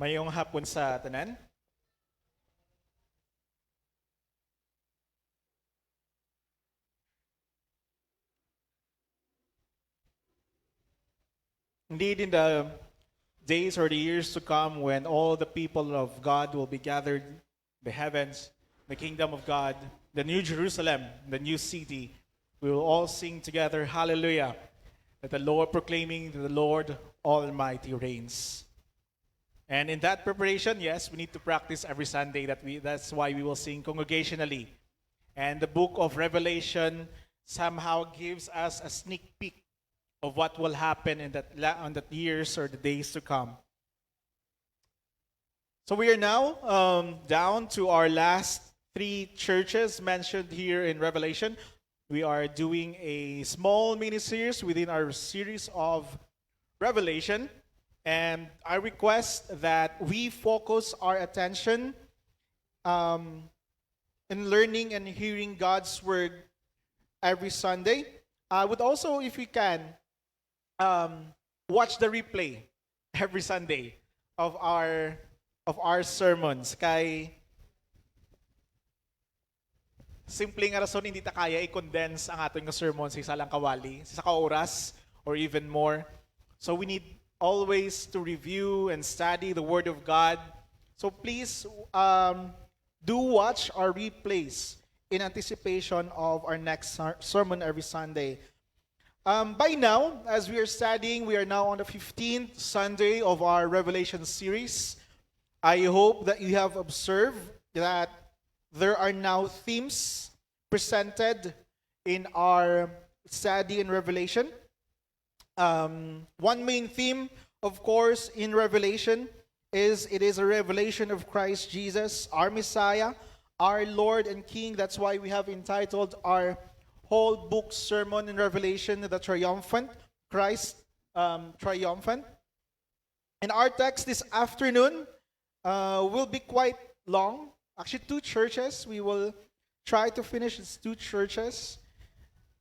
Mayong hapon sa tanan. Indeed, in the days or the years to come, when all the people of God will be gathered, the heavens, the kingdom of God, the new Jerusalem, the new city, we will all sing together, Hallelujah, that the Lord proclaiming that the Lord Almighty reigns. And in that preparation, yes, we need to practice every Sunday. That's why we will sing congregationally. And the book of Revelation somehow gives us a sneak peek of what will happen in that years or the days to come. So we are now down to our last three churches mentioned here in Revelation. We are doing a small mini series within our series of Revelation. And I request that we focus our attention in learning and hearing God's word every Sunday. I would also, if we can, watch the replay every Sunday of our sermons. Kay simpleng rason hindi ta kaya i-condense ang ating sermons sa isa lang kawali, sa oras or even more. So we need always to review and study the Word of God. So please do watch our replays in anticipation of our next sermon every Sunday. By now, as we are studying, we are now on the 15th Sunday of our Revelation series. I hope that you have observed that there are now themes presented in our study in Revelation. One main theme, of course, in Revelation is it is a revelation of Christ Jesus, our Messiah, our Lord and King. That's why we have entitled our whole book sermon in Revelation, the Triumphant, Christ Triumphant. And our text this afternoon will be quite long. Actually, two churches. We will try to finish these two churches.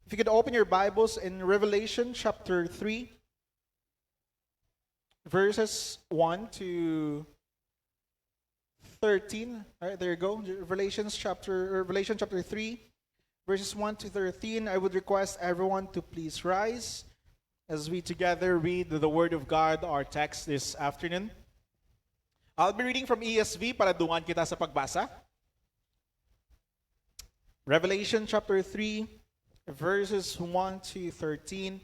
If you could open your Bibles in Revelation chapter 3, verses 1 to 13. All right, there you go. Revelation chapter 3, verses 1 to 13. I would request everyone to please rise as we together read the Word of God, our text this afternoon. I'll be reading from ESV para dungan kita sa pagbasa. Revelation chapter 3, verses 1 to 13.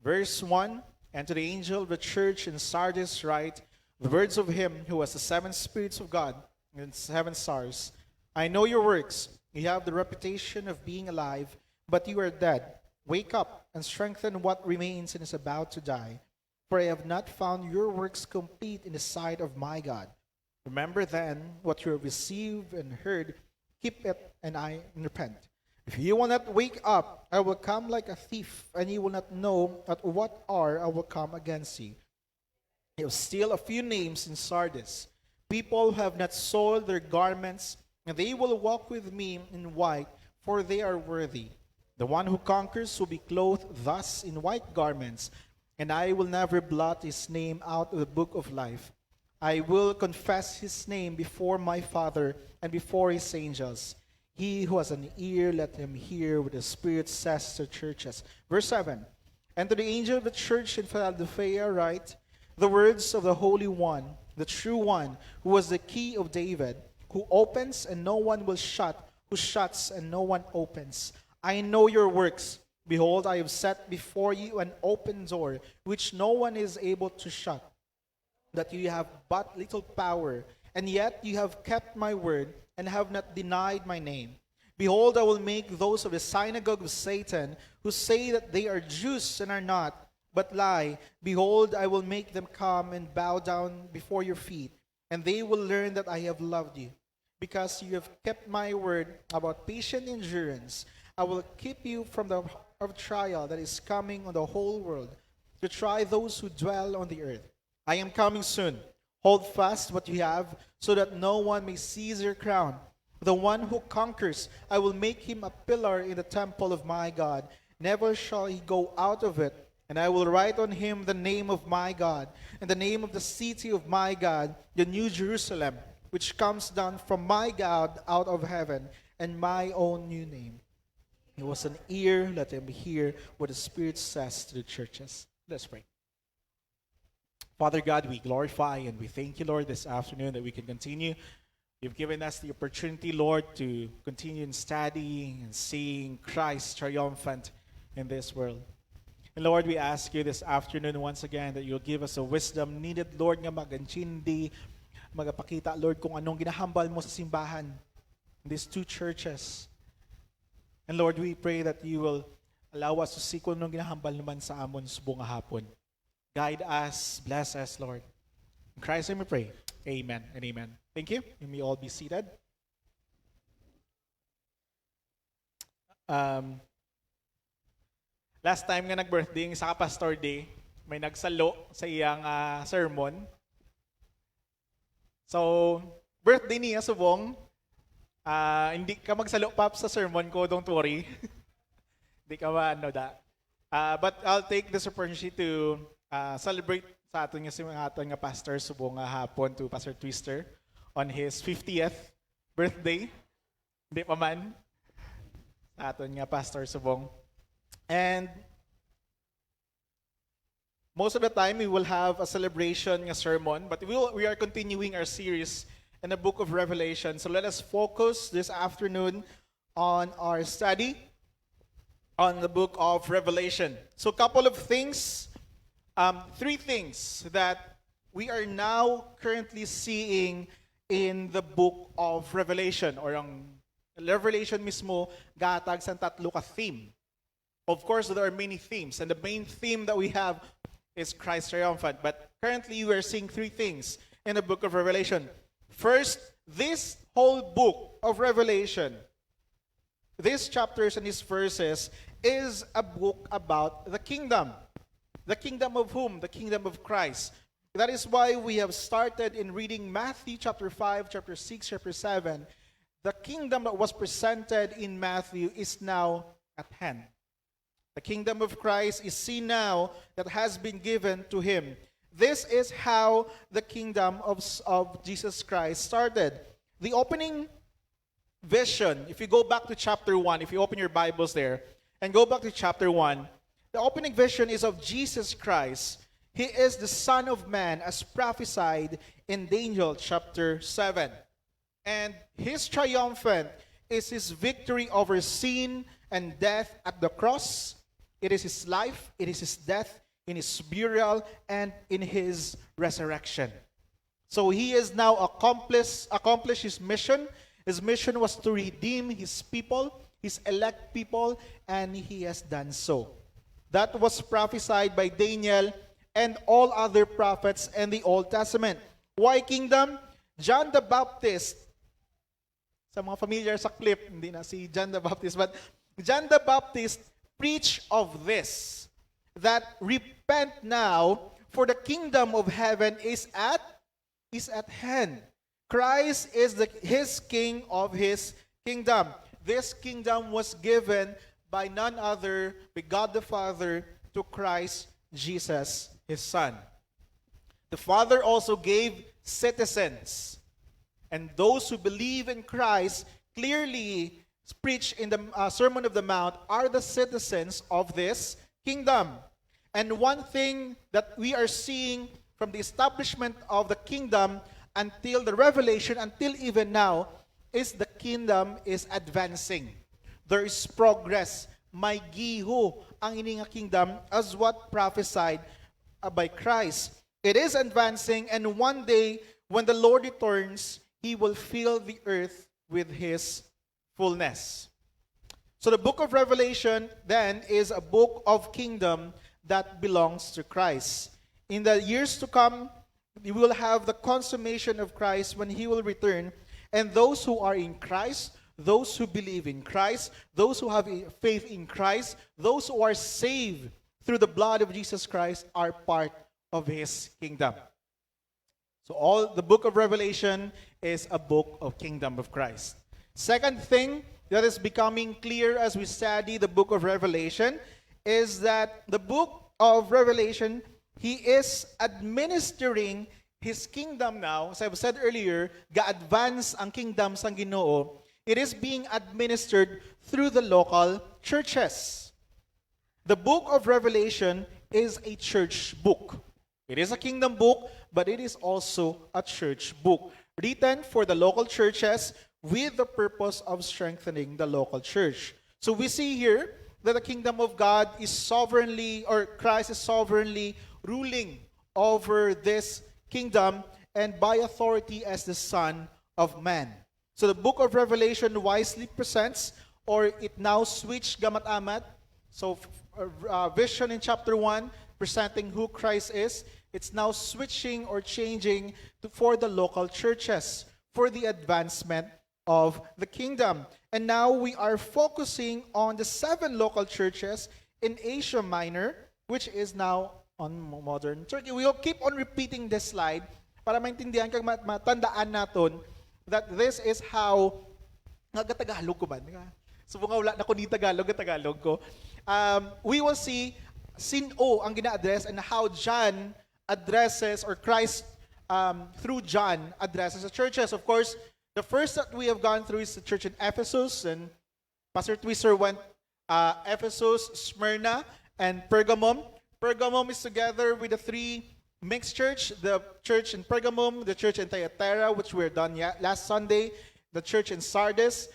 Verse 1, and to the angel of the church in Sardis write, the words of him who has the seven spirits of God and seven stars. I know your works. You have the reputation of being alive, but you are dead. Wake up and strengthen what remains and is about to die. For I have not found your works complete in the sight of my God. Remember then what you have received and heard, keep it, and I repent. If you will not wake up, I will come like a thief, and you will not know at what hour I will come against you. You have still a few names in Sardis, people who have not soiled their garments, and they will walk with me in white, for they are worthy. The one who conquers will be clothed thus in white garments, and I will never blot his name out of the book of life. I will confess his name before my Father and before his angels. He who has an ear, let him hear what the Spirit says to churches. Verse 7, and to the angel of the church in Philadelphia write, the words of the Holy One, the true One, who was the key of David, who opens and no one will shut, who shuts and no one opens. I know your works. Behold, I have set before you an open door, which no one is able to shut. That you have but little power, and yet you have kept my word, and have not denied my name. Behold, I will make those of the synagogue of Satan, who say that they are Jews and are not, but lie. Behold, I will make them come and bow down before your feet, and they will learn that I have loved you. Because you have kept my word about patient endurance, I will keep you from the of trial that is coming on the whole world, to try those who dwell on the earth. I am coming soon. Hold fast what you have, so that no one may seize your crown. The one who conquers, I will make him a pillar in the temple of my God. Never shall he go out of it. And I will write on him the name of my God, and the name of the city of my God, the New Jerusalem, which comes down from my God out of heaven, and my own new name. He was an ear, let him hear what the Spirit says to the churches. Let's pray. Father God, we glorify and we thank you, Lord, this afternoon that we can continue. You've given us the opportunity, Lord, to continue in studying and seeing Christ triumphant in this world. And Lord, we ask you this afternoon once again that you'll give us a wisdom needed, Lord, nga magantindi, magapakita, Lord, kung anong ginahambal mo sa simbahan in these two churches. And Lord, we pray that you will allow us to see kung anong ginahambal naman sa amon subong hapon. Guide us, bless us, Lord. In Christ's name we pray. Amen and amen. Thank you. You may all be seated. Last time nga nag-birthday sa Pastor Day, may nagsalo sa iyang sermon. So, birthday niya, subong. Hindi ka magsalo pa sa sermon ko, don't worry. Hindi ka maano da. But I'll take this opportunity to celebrate sa aton nga si mga aton nga pastor subong hapon to Pastor Twister on his 50th birthday. Hindi pa man. Sa aton nga pastor subong. And most of the time we will have a celebration nga sermon, but we are continuing our series in the book of Revelation. So let us focus this afternoon on our study on the book of Revelation. So a couple of things, three things that we are now currently seeing in the book of Revelation, or ang Revelation mismo gatag sa tatlo ka theme. Of course, there are many themes, and the main theme that we have is Christ triumphant. But currently, we are seeing three things in the book of Revelation. First, this whole book of Revelation, these chapters and these verses, is a book about the kingdom. The kingdom of whom? The kingdom of Christ. That is why we have started in reading Matthew chapter 5, chapter 6, chapter 7. The kingdom that was presented in Matthew is now at hand. The kingdom of Christ is seen now that has been given to him. This is how the kingdom of Jesus Christ started. The opening vision, if you go back to chapter 1, if you open your Bibles there, and go back to chapter 1, the opening vision is of Jesus Christ. He is the Son of Man as prophesied in Daniel chapter 7. And his triumphant is his victory over sin and death at the cross. It is his life, it is his death, in his burial, and in his resurrection. So he has now accomplished his mission. His mission was to redeem his people, his elect people, and he has done so. That was prophesied by Daniel and all other prophets in the Old Testament. Why kingdom? John the Baptist, sa mga familiar sa clip, hindi na si John the Baptist, but John the Baptist preach of this, that repent now, for the kingdom of heaven is at hand. Christ is his king of his kingdom. This kingdom was given by none other, by God the Father, to Christ Jesus, his Son. The Father also gave citizens, and those who believe in Christ clearly preached in the Sermon of the Mount are the citizens of this kingdom. And one thing that we are seeing from the establishment of the kingdom until the revelation, until even now, is the kingdom is advancing. There is progress. May giho ang ininga kingdom as what prophesied by Christ. It is advancing, and one day when the Lord returns, he will fill the earth with his fullness. So the book of Revelation then is a book of kingdom that belongs to Christ. In the years to come, we will have the consummation of Christ when he will return, and those who are in Christ, those who believe in Christ, those who have faith in Christ, those who are saved through the blood of Jesus Christ are part of his kingdom. So all the book of Revelation is a book of kingdom of Christ. Second thing that is becoming clear as we study the book of Revelation is that the book of Revelation, He is administering His kingdom now. As I've said earlier, ga-advance ang kingdom sang Ginoo. It is being administered through the local churches. The book of Revelation is a church book. It is a kingdom book, but it is also a church book, written for the local churches with the purpose of strengthening the local church. So we see here that the kingdom of God is sovereignly, or Christ is sovereignly ruling over this kingdom and by authority as the Son of Man. So the book of Revelation wisely presents, or it now switched gamat-amat. So vision in chapter 1, presenting who Christ is. It's now switching or changing for the local churches, for the advancement of the kingdom. And now we are focusing on the 7 local churches in Asia Minor, which is now on modern Turkey. We will keep on repeating this slide para maintindihan kag matandaan naton that this is how Tagalog ko ba? So nga wala na ko ni Tagalog ko. We will see sino ang gina-address and how John addresses, or Christ through John addresses the churches. Of course, the first that we have gone through is the church in Ephesus, and Pastor Twister went Ephesus, Smyrna, and Pergamum. Pergamum is together with the 3 mixed church, the church in Pergamum, the church in Thyatira, which we were done last Sunday, the church in Sardis.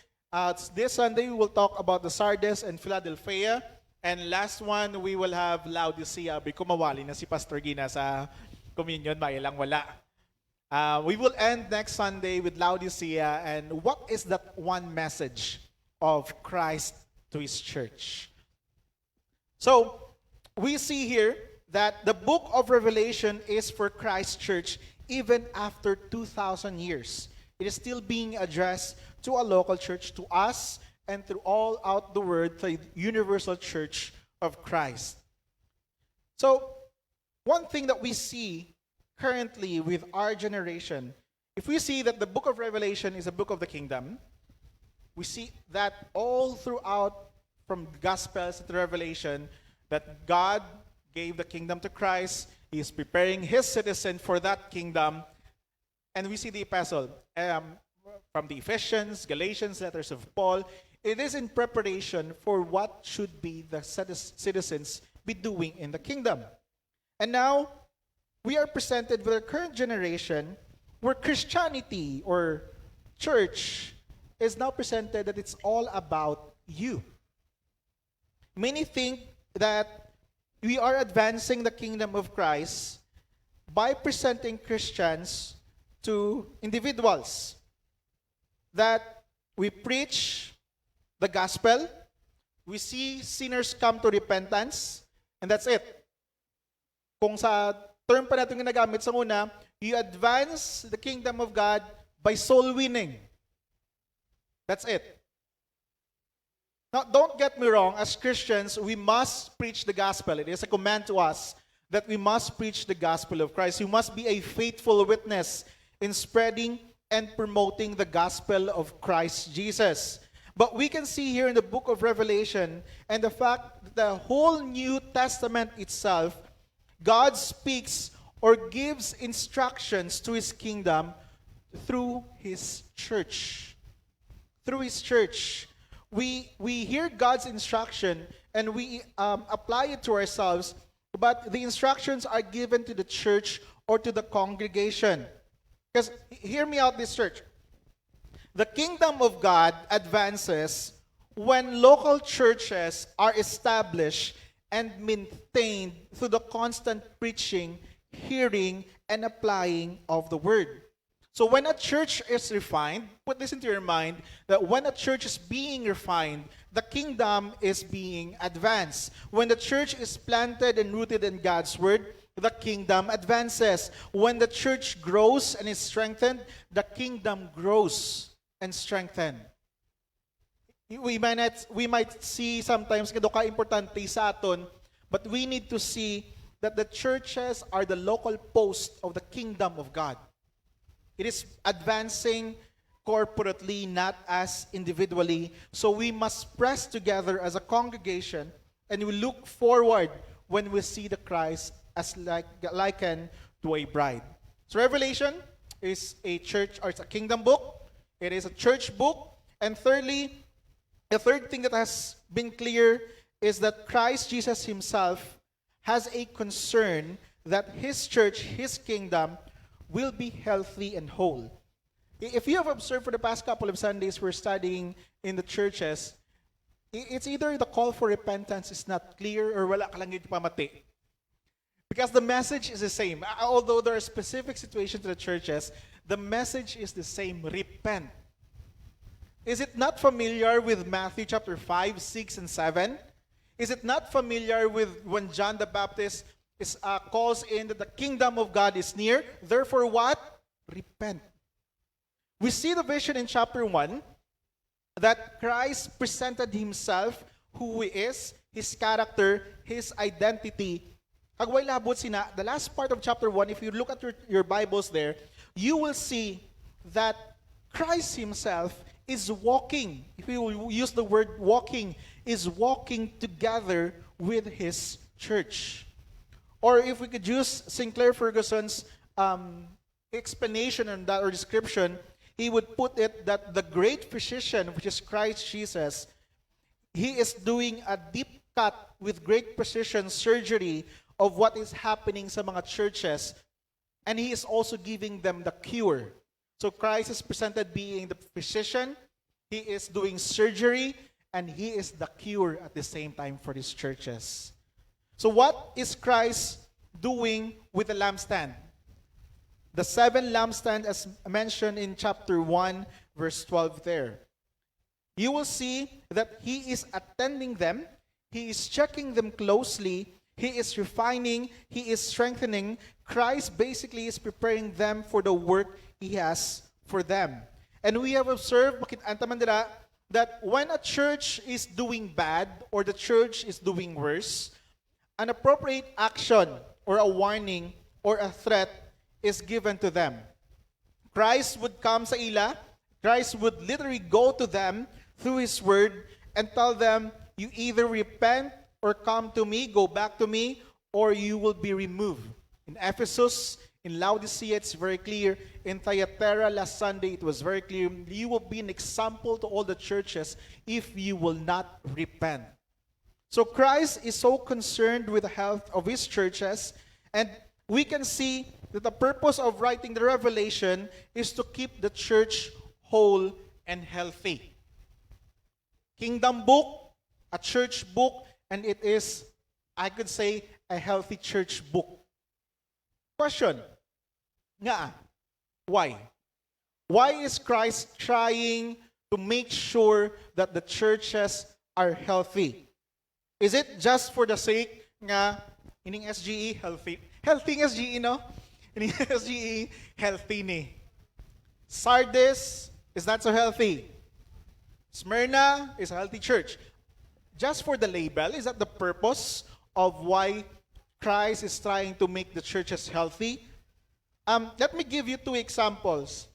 This Sunday, we will talk about the Sardis and Philadelphia. And last one, we will have Laodicea. Kumawali na si Pastor Gina sa communion, may lang wala. We will end next Sunday with Laodicea, and what is that one message of Christ to His church? So, we see here that the book of Revelation is for Christ's church even after 2,000 years. It is still being addressed to a local church, to us, and through all out the world, the universal church of Christ. So, one thing that we see currently with our generation, if we see that the book of Revelation is a book of the kingdom, we see that all throughout from Gospels to Revelation, that God gave the kingdom to Christ. He is preparing His citizen for that kingdom. And we see the epistle from the Ephesians, Galatians, letters of Paul. It is in preparation for what should be the citizens be doing in the kingdom. And now, we are presented with a current generation where Christianity or church is now presented that it's all about you. Many think that we are advancing the kingdom of Christ by presenting Christians to individuals. That we preach the gospel, we see sinners come to repentance, and that's it. Kung sa term pa natin ginagamit sa una, you advance the kingdom of God by soul winning. That's it. Now, don't get me wrong, as Christians, we must preach the gospel. It is a command to us that we must preach the gospel of Christ. You must be a faithful witness in spreading and promoting the gospel of Christ Jesus. But we can see here in the book of Revelation, and the fact that the whole New Testament itself, God speaks or gives instructions to His kingdom through His church. Through His church. We hear God's instruction and we apply it to ourselves, but the instructions are given to the church or to the congregation. Because, hear me out, this church. The kingdom of God advances when local churches are established and maintained through the constant preaching, hearing, and applying of the word. So when a church is refined, put this into your mind, that when a church is being refined, the kingdom is being advanced. When the church is planted and rooted in God's word, the kingdom advances. When the church grows and is strengthened, the kingdom grows and strengthened. We might see sometimes kado ka importante sa aton, but we need to see that the churches are the local post of the kingdom of God. It is advancing corporately, not as individually. So we must press together as a congregation, and we look forward when we see the Christ as likened to a bride. So Revelation is a church, or it's a kingdom book. It is a church book. And thirdly, the third thing that has been clear is that Christ Jesus himself has a concern that his church, his kingdom, will be healthy and whole. If you have observed for the past couple of Sundays, we're studying in the churches, it's either the call for repentance is not clear or wala ka lang yung pamati. Because the message is the same. Although there are specific situations to the churches, the message is the same. Repent. Is it not familiar with Matthew chapter 5, 6, and 7? Is it not familiar with when John the Baptist calls in that the kingdom of God is near? Therefore what? Repent. We see the vision in chapter 1 that Christ presented himself, who he is, his character, his identity. Kagway labot sina, the last part of chapter 1, if you look at your Bibles there, you will see that Christ himself is walking, if you use the word walking, is walking together with his church. Or if we could use Sinclair Ferguson's explanation on that or description, he would put it that the great physician, which is Christ Jesus, he is doing a deep cut with great precision surgery of what is happening sa mga churches, and he is also giving them the cure. So Christ is presented being the physician, he is doing surgery, and he is the cure at the same time for these churches. So what is Christ doing with the lampstand? The 7 lampstands as mentioned in chapter 1, verse 12 there. You will see that he is attending them, he is checking them closely, he is refining, he is strengthening. Christ basically is preparing them for the work he has for them. And we have observed, that when a church is doing bad or the church is doing worse, an appropriate action or a warning or a threat is given to them. Christ would come sa ila, Christ would literally go to them through his word and tell them, you either repent or come to me, go back to me, or you will be removed. In Ephesus, in Laodicea, it's very clear. In Thyatira last Sunday, it was very clear. You will be an example to all the churches if you will not repent. So Christ is so concerned with the health of his churches, and we can see that the purpose of writing the Revelation is to keep the church whole and healthy. Kingdom book, a church book, and it is, I could say, a healthy church book. Question, why? Why is Christ trying to make sure that the churches are healthy? Is it just for the sake nga ining SGE healthy? Healthy ng SGE, no? Ining SGE healthy ni. Sardis is not so healthy. Smyrna is a healthy church. Just for the label, is that the purpose of why Christ is trying to make the churches healthy? Let me give you 2 examples.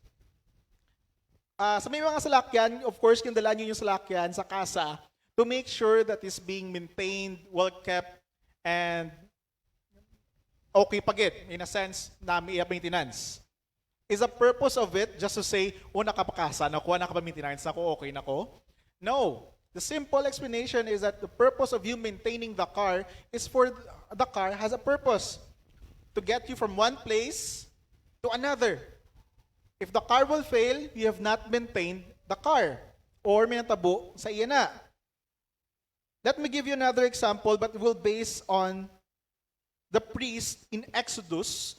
Sa may mga salakyan, of course, kindala nyo yung salakyan sa kasa to make sure that it's being maintained, well-kept, and okay pagit, in a sense, na may maintenance. Is the purpose of it just to say, nakapakasa, nakuha na ka pa maintenance, okay na ko? No. The simple explanation is that the purpose of you maintaining the car is for the car has a purpose to get you from one place to another. If the car will fail, you have not maintained the car or minatabo sa iya na. Let me give you another example, but it will base on the priest in Exodus.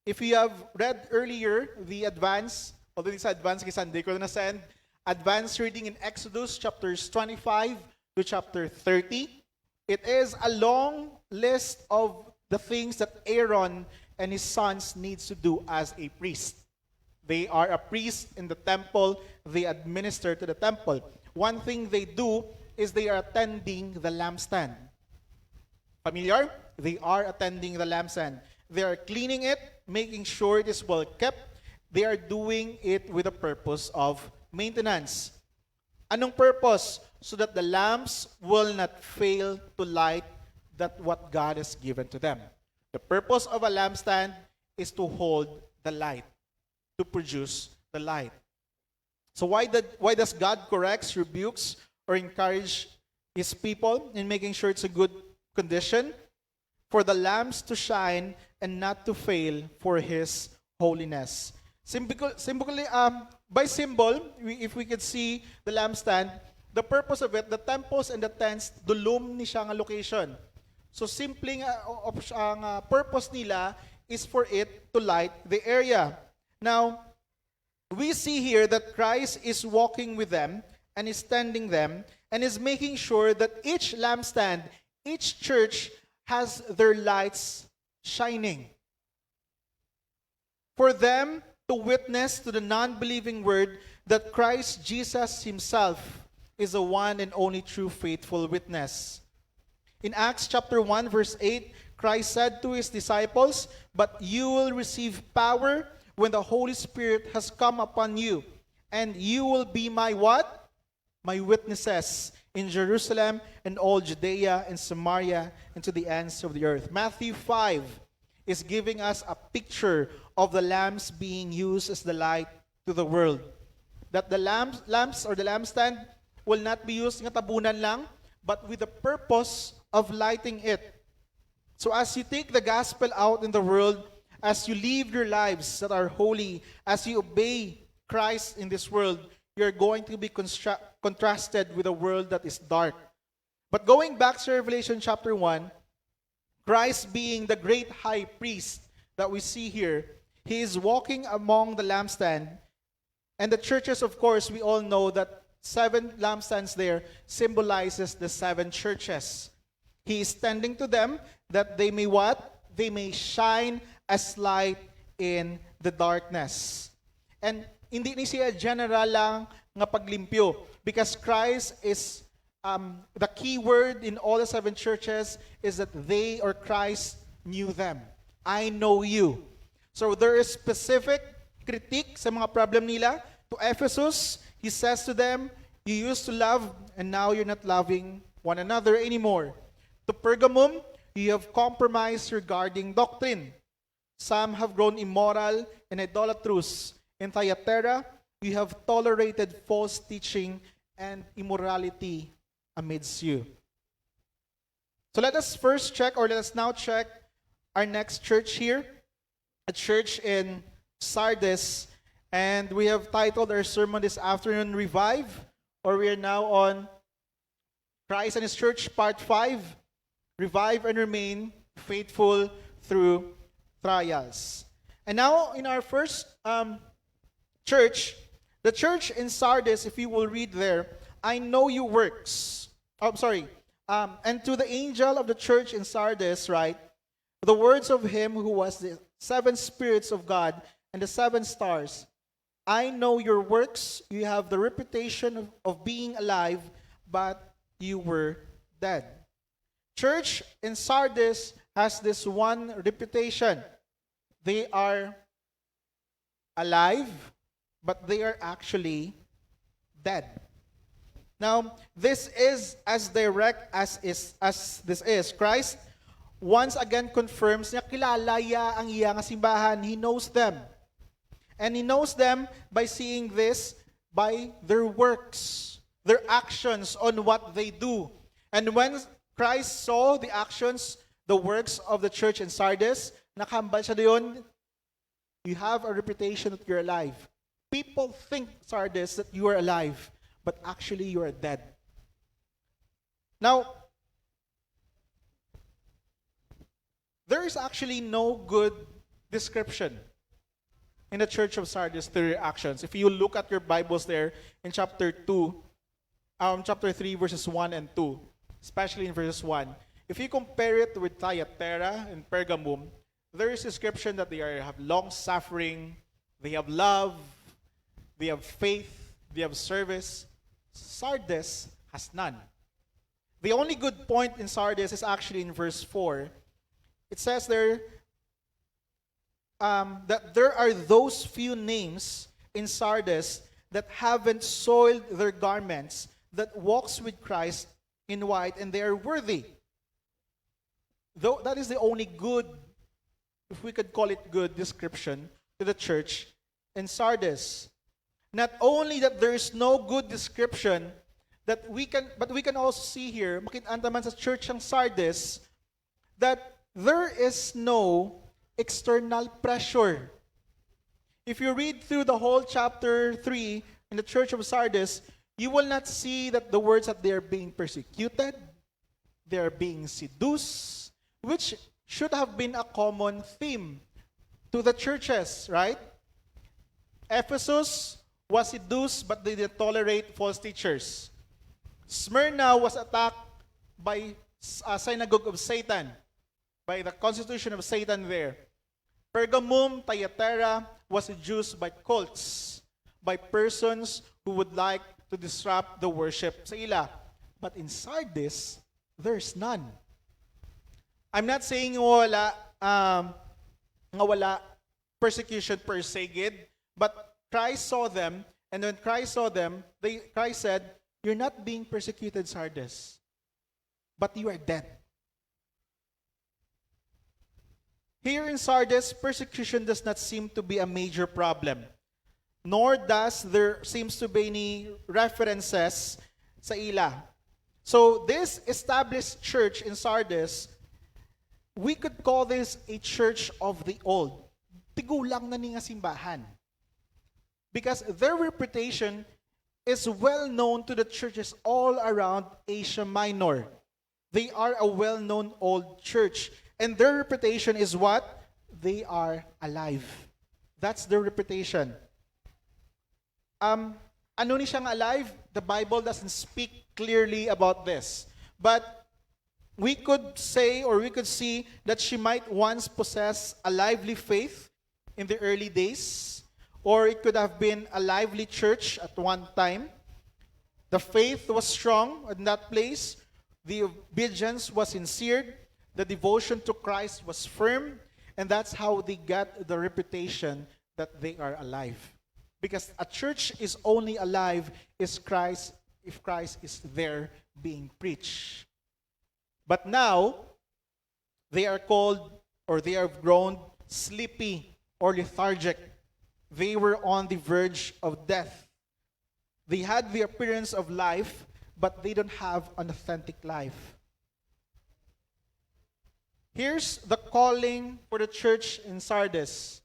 If you have read earlier the advance, although it's advance kay Sunday ko na send, advanced reading in Exodus chapters 25 to chapter 30. It is a long list of the things that Aaron and his sons needs to do as a priest. They are a priest in the temple. They administer to the temple. One thing they do is they are attending the lampstand. Familiar? They are attending the lampstand. They are cleaning it, making sure it is well kept. They are doing it with a purpose of maintenance. Anong purpose? So that the lamps will not fail to light that what God has given to them. The purpose of a lampstand is to hold the light, to produce the light. So why does God corrects, rebukes, or encourage his people in making sure it's a good condition? For the lamps to shine and not to fail for his holiness. Simply, by symbol, if we could see the lampstand, the purpose of it, the temples and the tents, dulum ni siya nga location. So simpleng ang purpose nila is for it to light the area. Now, we see here that Christ is walking with them and is standing them and is making sure that each lampstand, each church has their lights shining. For them to witness to the non-believing word that Christ Jesus himself is the one and only true faithful witness. In Acts chapter 1 verse 8, Christ said to his disciples, "But you will receive power when the Holy Spirit has come upon you, and you will be my what? My witnesses in Jerusalem and all Judea and Samaria and to the ends of the earth." Matthew 5 is giving us a picture of the lamps being used as the light to the world. That the lamps or the lampstand will not be used ng tabunan lang, but with the purpose of lighting it. So as you take the gospel out in the world, as you live your lives that are holy, as you obey Christ in this world, you're going to be contrasted with a world that is dark. But going back to Revelation chapter 1, Christ being the great high priest that we see here, he is walking among the lampstand. And the churches, of course, we all know that 7 lampstands there symbolizes the 7 churches. He is standing to them that they may what? They may shine as light in the darkness. And hindi ni siya general lang nga paglimpyo, because Christ is the key word in all the 7 churches is that they or Christ knew them. I know you. So there is specific critique sa mga problem nila. To Ephesus, he says to them, you used to love and now you're not loving one another anymore. To Pergamum, you have compromised regarding doctrine. Some have grown immoral and idolatrous. In Thyatira, you have tolerated false teaching and immorality amidst you. So let us first check, or let us now check our next church here, a church in Sardis. And we have titled our sermon this afternoon, Revive, or we are now on Christ and His Church, Part 5, Revive and Remain Faithful Through Trials. And now in our first church, the church in Sardis, if you will read there, I know your works. And to the angel of the church in Sardis, write, the words of him who was the 7 spirits of God and the 7 stars. I know your works. You have the reputation of being alive, but you were dead. Church in Sardis has this one reputation. They are alive, but they are actually dead. Now, this is as direct as this is. Christ once again confirms na kilala niya ang iya nga simbahan. He knows them. And He knows them by seeing this by their works, their actions on what they do. And when Christ saw the actions, the works of the church in Sardis, nakahambal siya doon, you have a reputation that you're alive. People think, Sardis, that you are alive, but actually you are dead. Now, there is actually no good description in the church of Sardis to their actions. If you look at your Bibles there in chapter 3, verses 1 and 2, especially in verses 1, if you compare it with Thyatira and Pergamum, there is a description that they have long-suffering, they have love, they have faith, they have service. Sardis has none. The only good point in Sardis is actually in verse 4. It says there that there are those few names in Sardis that haven't soiled their garments, that walks with Christ in white, and they are worthy. Though that is the only good, if we could call it good, description to the church in Sardis. Not only that there is no good description that but we can also see here, makita naman sa church ng Sardis, that there is no external pressure. If you read through the whole chapter 3 in the church of Sardis, you will not see that the words that they are being persecuted, they are being seduced, which should have been a common theme to the churches, right? Ephesus was seduced, but they didn't tolerate false teachers. Smyrna was attacked by a synagogue of Satan, by the constitution of Satan there. Pergamum, Thyatira was seduced by cults, by persons who would like to disrupt the worship sa ila. But in Sardis, there's none. I'm not saying nga wala persecution per se, gid, but Christ saw them, and when Christ saw them, Christ said, "You're not being persecuted, Sardis, but you are dead." Here in Sardis, persecution does not seem to be a major problem, nor does there seems to be any references sa ila. So this established church in Sardis, we could call this a church of the old. Tigulang na ni nga simbahan. Because their reputation is well known to the churches all around Asia Minor. They are a well-known old church. And their reputation is what? They are alive. That's their reputation. Ano ni siyang alive? The Bible doesn't speak clearly about this. But we could say, or we could see, that she might once possess a lively faith in the early days. Or it could have been a lively church at one time. The faith was strong in that place. The obedience was sincere. The devotion to Christ was firm. And that's how they got the reputation that they are alive. Because a church is only alive if Christ is there being preached. But now, they are called, or they have grown sleepy or lethargic. They were on the verge of death. They had the appearance of life, but they don't have an authentic life. Here's the calling for the church in Sardis.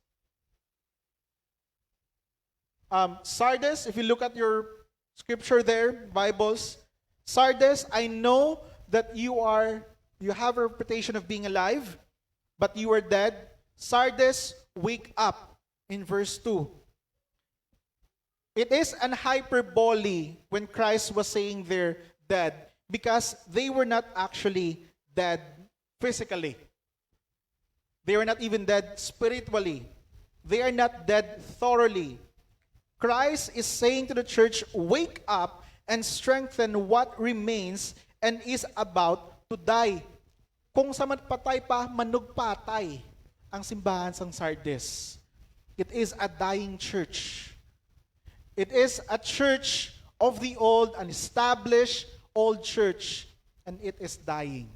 Sardis, if you look at your scripture there, Bibles, Sardis, I know that you have a reputation of being alive, but you are dead. Sardis, wake up. In verse 2. It is an hyperbole when Christ was saying they're dead, because they were not actually dead physically. They were not even dead spiritually. They are not dead thoroughly. Christ is saying to the church, wake up and strengthen what remains and is about to die. Kung sa patay pa, manugpatay ang simbahan ng Sardis. It is a dying church. It is a church of the old, an established old church, and it is dying.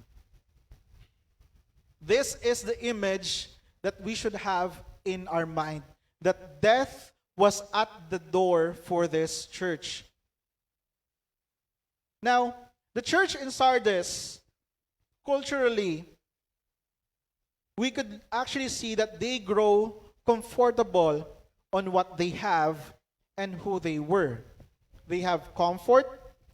This is the image that we should have in our mind, that death was at the door for this church. Now, the church in Sardis, culturally, we could actually see that they grow comfortable on what they have and who they were. They have comfort,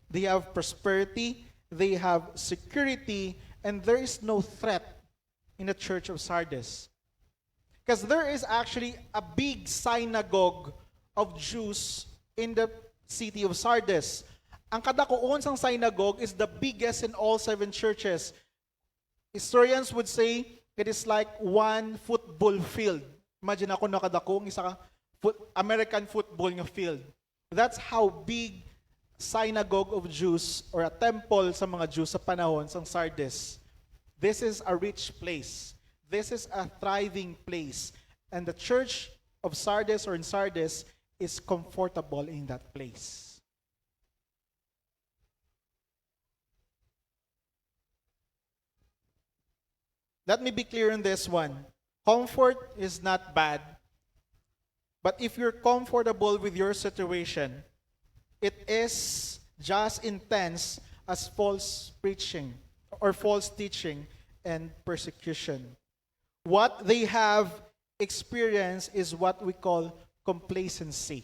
they have prosperity, they have security, and there is no threat in the church of Sardis. Because there is actually a big synagogue of Jews in the city of Sardis. Ang kadakuon sang synagogue is the biggest in all 7 churches. Historians would say it is like 1 football field. Imagine ako nakadakong isa American football nga field. That's how big synagogue of Jews or a temple sa mga Jews sa panahon sa Sardis. This is a rich place. This is a thriving place. And the church of Sardis or in Sardis is comfortable in that place. let me be clear on this one. Comfort is not bad, but if you're comfortable with your situation, it is just intense as false preaching or false teaching and persecution. What they have experienced is what we call complacency.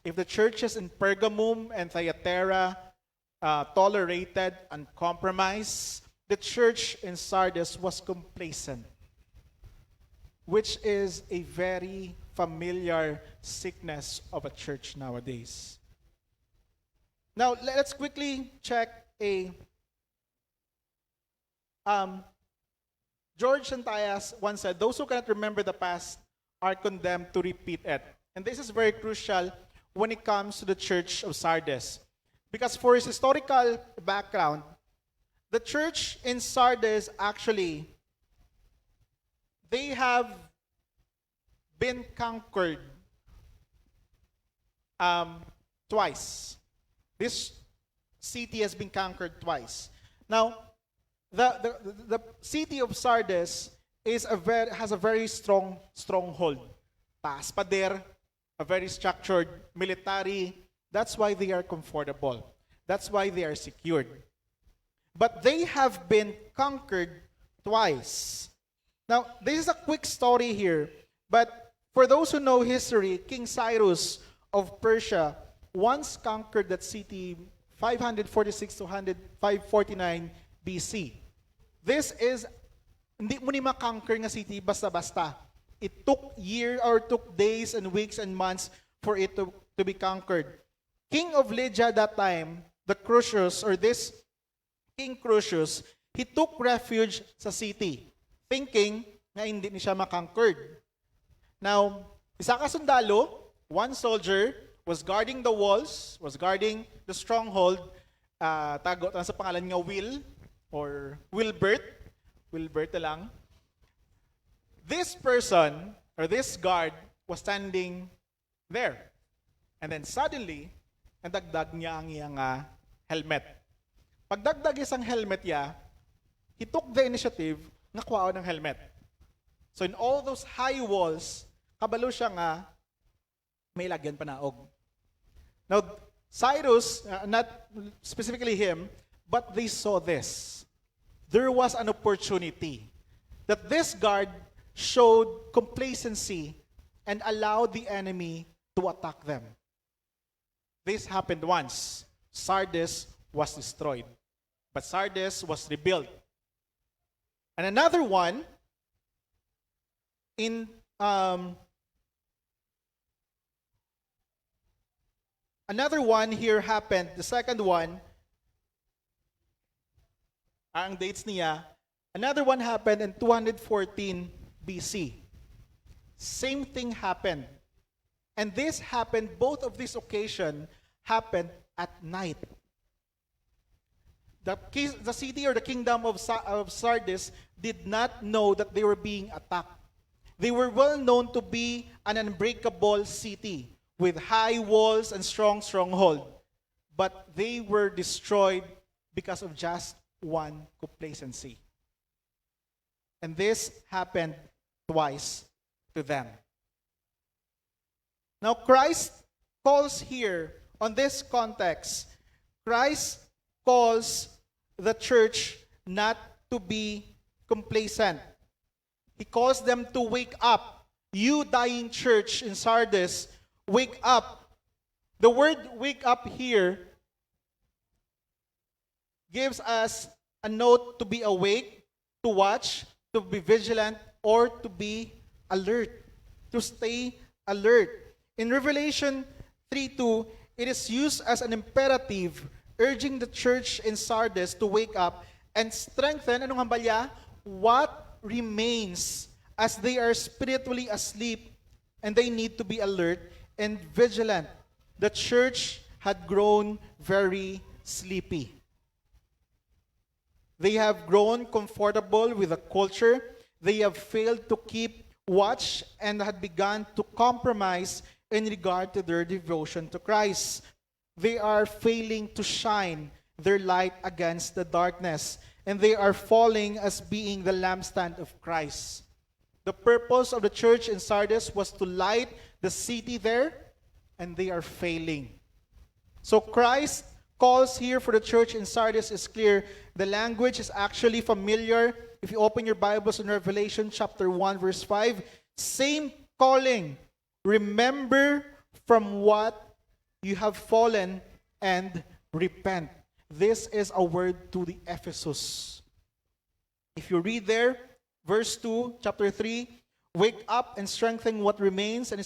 If the churches in Pergamum and Thyatira tolerated and compromised, the church in Sardis was complacent, which is a very familiar sickness of a church nowadays. Now, let's quickly check a George Santayas once said, those who cannot remember the past are condemned to repeat it. And this is very crucial when it comes to the church of Sardis. Because for his historical background, the church in Sardis actually, they have been conquered twice. This city has been conquered twice. Now, the city of Sardis has a very strong stronghold. Taas pader, a very structured military. That's why they are comfortable. That's why they are secured. But they have been conquered twice. Now, this is a quick story here, but for those who know history, King Cyrus of Persia once conquered that city 546 to 549 BC. This is, hindi mo ni makonquer nga city basta-basta. It took days and weeks and months for it to be conquered. King of Lydia that time, the Croesus, or this King Croesus, he took refuge sa city, thinking na hindi ni siya makonquered. Now, isa ka sundalo, one soldier, was guarding the walls, was guarding the stronghold, tago sa pangalan nga Will, or Wilbert na lang. This person, or this guard, was standing there. And then suddenly, nadagdag niya ang iyang helmet. Pagdagdag isang helmet niya, he took the initiative na kuha ng helmet. So in all those high walls, kabalo siya nga may lagyan panaog. Now, Cyrus, not specifically him, but they saw this. There was an opportunity that this guard showed complacency and allowed the enemy to attack them. This happened once. Sardis was destroyed, but Sardis was rebuilt. And another one, another one here happened, the second one, ang dates niya, another one happened in 214 BC. Same thing happened. And this happened, both of these occasions happened at night. The city or the kingdom of Sardis did not know that they were being attacked. They were well known to be an unbreakable city with high walls and strong stronghold. But they were destroyed because of just one complacency. And this happened twice to them. Now, Christ calls here, on this context, Christ calls the church not to be complacent. He calls them to wake up. You dying church in Sardis, wake up. The word wake up here gives us a note to be awake, to watch, to be vigilant, or to be alert, to stay alert. In Revelation 3:2, it is used as an imperative, urging the church in Sardis to wake up and strengthen, anong hambalya? What remains as they are spiritually asleep and they need to be alert and vigilant. The church had grown very sleepy. They have grown comfortable with the culture. They have failed to keep watch and had begun to compromise in regard to their devotion to Christ. They are failing to shine their light against the darkness. and they are falling as being the lampstand of Christ. The purpose of the church in Sardis was to light the city there, and they are failing. So Christ calls here for the church in Sardis is clear. The language is actually familiar. If you open your Bibles in Revelation chapter 1 verse 5, same calling. Remember from what you have fallen and repent. This is a word to the Ephesus. If you read there, verse 2, chapter 3, wake up and strengthen what remains and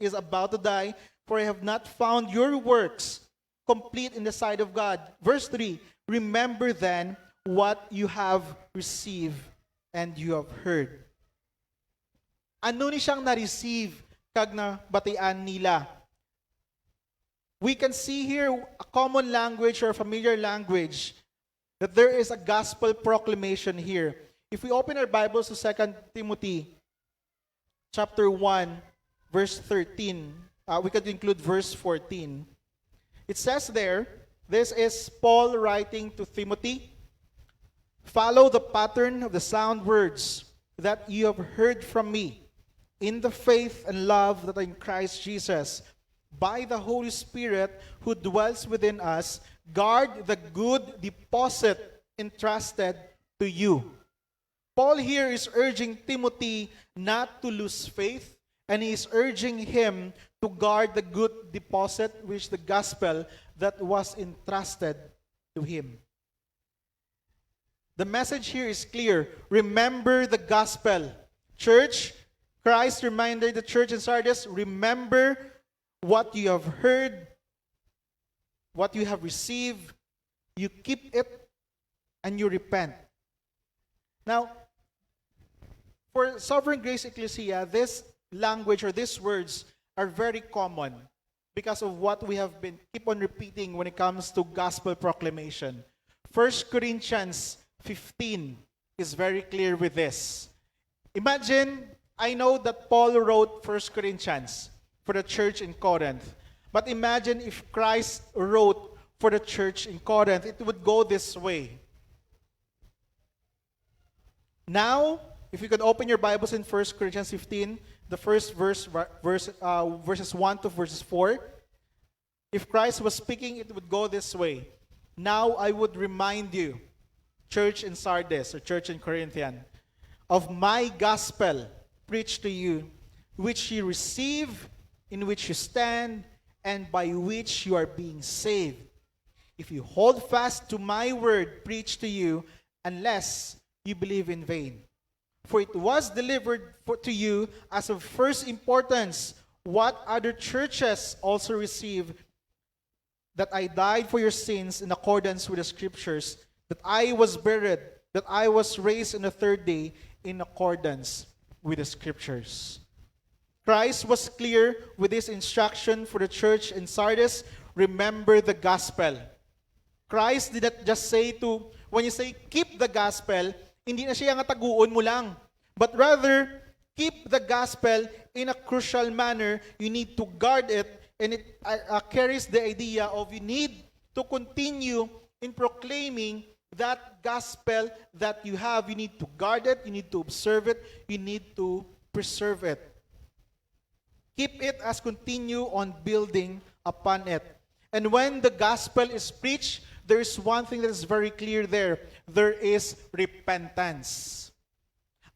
is about to die, for I have not found your works complete in the sight of God. Verse 3, remember then what you have received and you have heard. Ano ni siyang na-receive kag nabatian nila? We can see here a common language or a familiar language that there is a gospel proclamation here. If we open our Bibles to 2 Timothy chapter 1, verse 13, we could include verse 14. It says there, this is Paul writing to Timothy, follow the pattern of the sound words that you have heard from me in the faith and love that are in Christ Jesus. By the Holy Spirit who dwells within us, guard the good deposit entrusted to you. Paul here is urging Timothy not to lose faith, and he is urging him to guard the good deposit, which the gospel that was entrusted to him. The message here is clear. Remember the gospel. Church, Christ reminded the church in Sardis, remember what you have heard, what you have received, you keep it, and you repent. Now, for Sovereign Grace Ecclesia, this language or these words are very common because of what we have been keep on repeating when it comes to gospel proclamation. 1 Corinthians 15 is very clear with this. Imagine, I know that Paul wrote 1 Corinthians for the church in Corinth. But imagine if Christ wrote for the church in Corinth, it would go this way. Now, if you could open your Bibles in 1 Corinthians 15, the first verses 1 to verses 4. If Christ was speaking, it would go this way. Now I would remind you, church in Sardis or church in Corinthian, of my gospel preached to you, which you receive, in which you stand, and by which you are being saved, if you hold fast to my word preached to you, unless you believe in vain. For it was delivered to you as of first importance, what other churches also received, that I died for your sins in accordance with the scriptures, that I was buried, that I was raised on the third day in accordance with the scriptures. Christ was clear with his instruction for the church in Sardis, remember the gospel. Christ did not just say to, when you say keep the gospel, hindi na siya nga taguon mo lang. But rather, keep the gospel in a crucial manner. You need to guard it, and it carries the idea of you need to continue in proclaiming that gospel that you have. You need to guard it, you need to observe it, you need to preserve it. Keep it as continue on building upon it. And when the gospel is preached, there is one thing that is very clear there. There is repentance.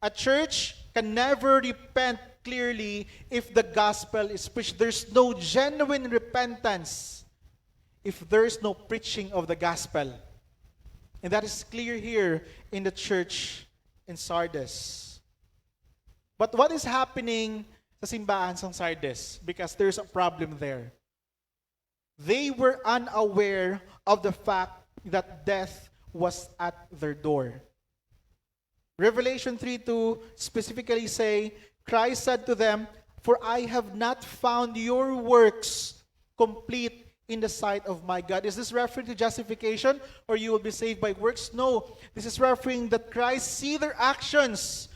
A church can never repent clearly if the gospel is preached. There's no genuine repentance if there is no preaching of the gospel. And that is clear here in the church in Sardis. But what is happening sa simbahan sa Sardis? Because there's a problem there. They were unaware of the fact that death was at their door. Revelation 3:2 specifically say, Christ said to them, for I have not found your works complete in the sight of my God. Is this referring to justification or you will be saved by works? No. This is referring that Christ see their actions.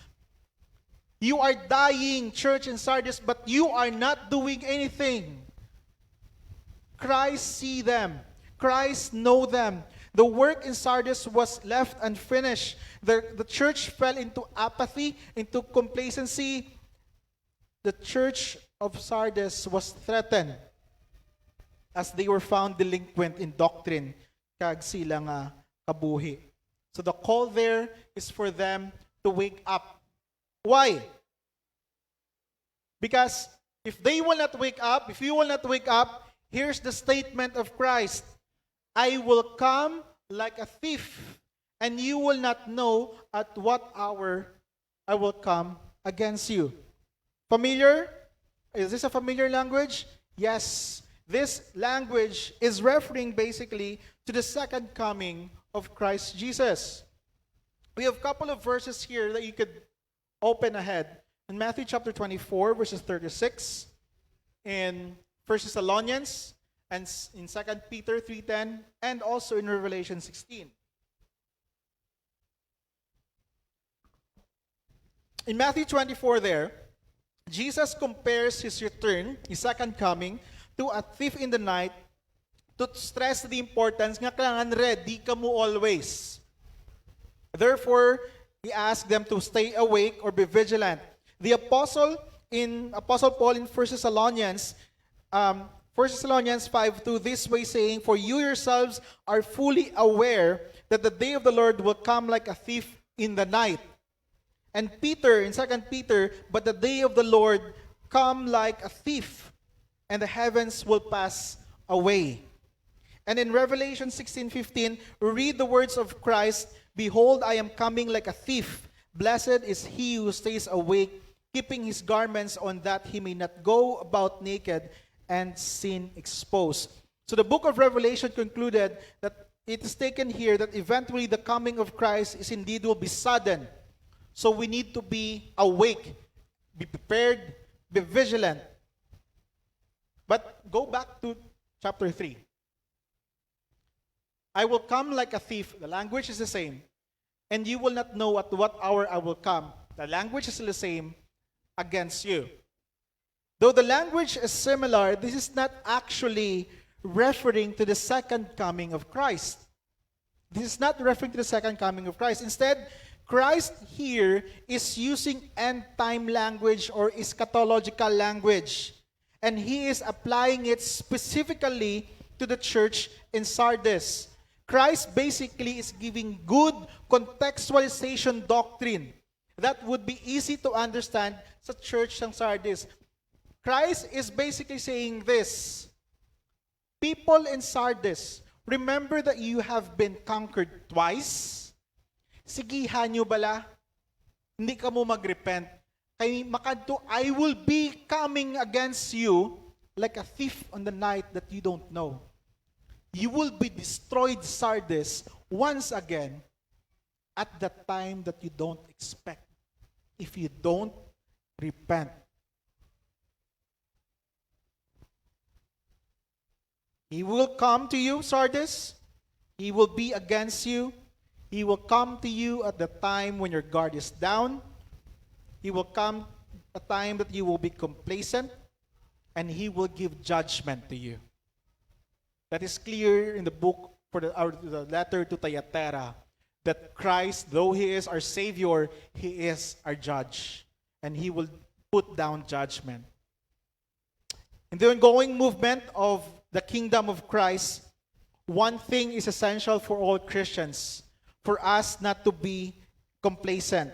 You are dying, church in Sardis, but you are not doing anything. Christ see them. Christ know them. The work in Sardis was left unfinished. The church fell into apathy, into complacency. The church of Sardis was threatened as they were found delinquent in doctrine kag sila nga kabuhi. So the call there is for them to wake up. Why? Because if they will not wake up, if you will not wake up, here's the statement of Christ. I will come like a thief, and you will not know at what hour I will come against you. Familiar? Is this a familiar language? Yes. This language is referring basically to the second coming of Christ Jesus. We have a couple of verses here that you could open ahead. In Matthew chapter 24, verses 36, in 1 Thessalonians, and in 2 Peter 3:10, and also in Revelation 16. In Matthew 24 there, Jesus compares his return, his second coming, to a thief in the night to stress the importance nga kailangan ready ka mo always. Therefore, he asked them to stay awake or be vigilant. The Apostle Paul in 1 Thessalonians 5:2, this way saying, for you yourselves are fully aware that the day of the Lord will come like a thief in the night. And Peter, in 2 Peter, but the day of the Lord come like a thief, and the heavens will pass away. And in Revelation 16:15, we read the words of Christ, behold, I am coming like a thief. Blessed is he who stays awake, keeping his garments on that he may not go about naked and sin exposed. So the book of Revelation concluded that it is taken here that eventually the coming of Christ is indeed will be sudden. So we need to be awake, be prepared, be vigilant. But go back to chapter 3. I will come like a thief. The language is the same. And you will not know at what hour I will come. The language is the same against you. Though the language is similar, this is not actually referring to the second coming of Christ. This is not referring to the second coming of Christ. Instead, Christ here is using end-time language or eschatological language. And he is applying it specifically to the church in Sardis. Christ basically is giving good contextualization doctrine that would be easy to understand sa church ng Sardis. Christ is basically saying this, people in Sardis, remember that you have been conquered twice? Sigihan nyo bala? Hindi ka mo magrepent. Kay makadto, I will be coming against you like a thief on the night that you don't know. You will be destroyed, Sardis, once again at the time that you don't expect, if you don't repent. He will come to you, Sardis. He will be against you. He will come to you at the time when your guard is down. He will come a time that you will be complacent, and he will give judgment to you. That is clear in the book for the letter to Thyatira, that Christ, though he is our Savior, he is our judge, and he will put down judgment. In the ongoing movement of the kingdom of Christ, one thing is essential for all Christians, for us not to be complacent.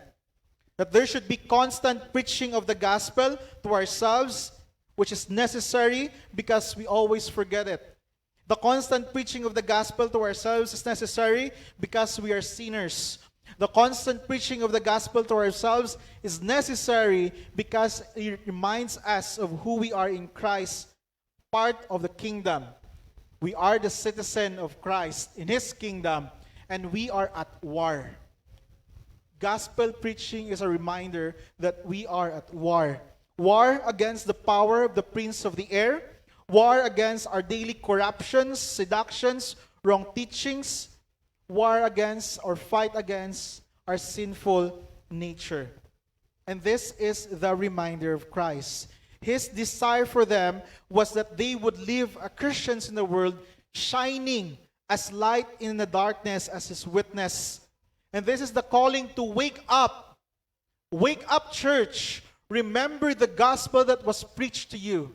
That there should be constant preaching of the gospel to ourselves, which is necessary because we always forget it. The constant preaching of the gospel to ourselves is necessary because we are sinners. The constant preaching of the gospel to ourselves is necessary because it reminds us of who we are in Christ, part of the kingdom. We are the citizen of Christ in his kingdom, and we are at war. Gospel preaching is a reminder that we are at war. War against the power of the prince of the air. War against our daily corruptions, seductions, wrong teachings. War against or fight against our sinful nature. And this is the reminder of Christ. His desire for them was that they would live as Christians in the world, shining as light in the darkness as his witness. And this is the calling to wake up. Wake up, church. Remember the gospel that was preached to you.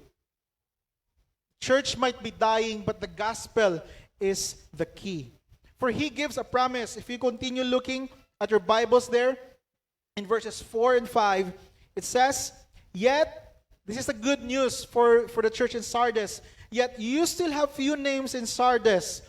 Church might be dying, but the gospel is the key. For he gives a promise. If you continue looking at your Bibles there, in verses 4 and 5, it says, yet, this is the good news for the church in Sardis, yet you still have few names in Sardis,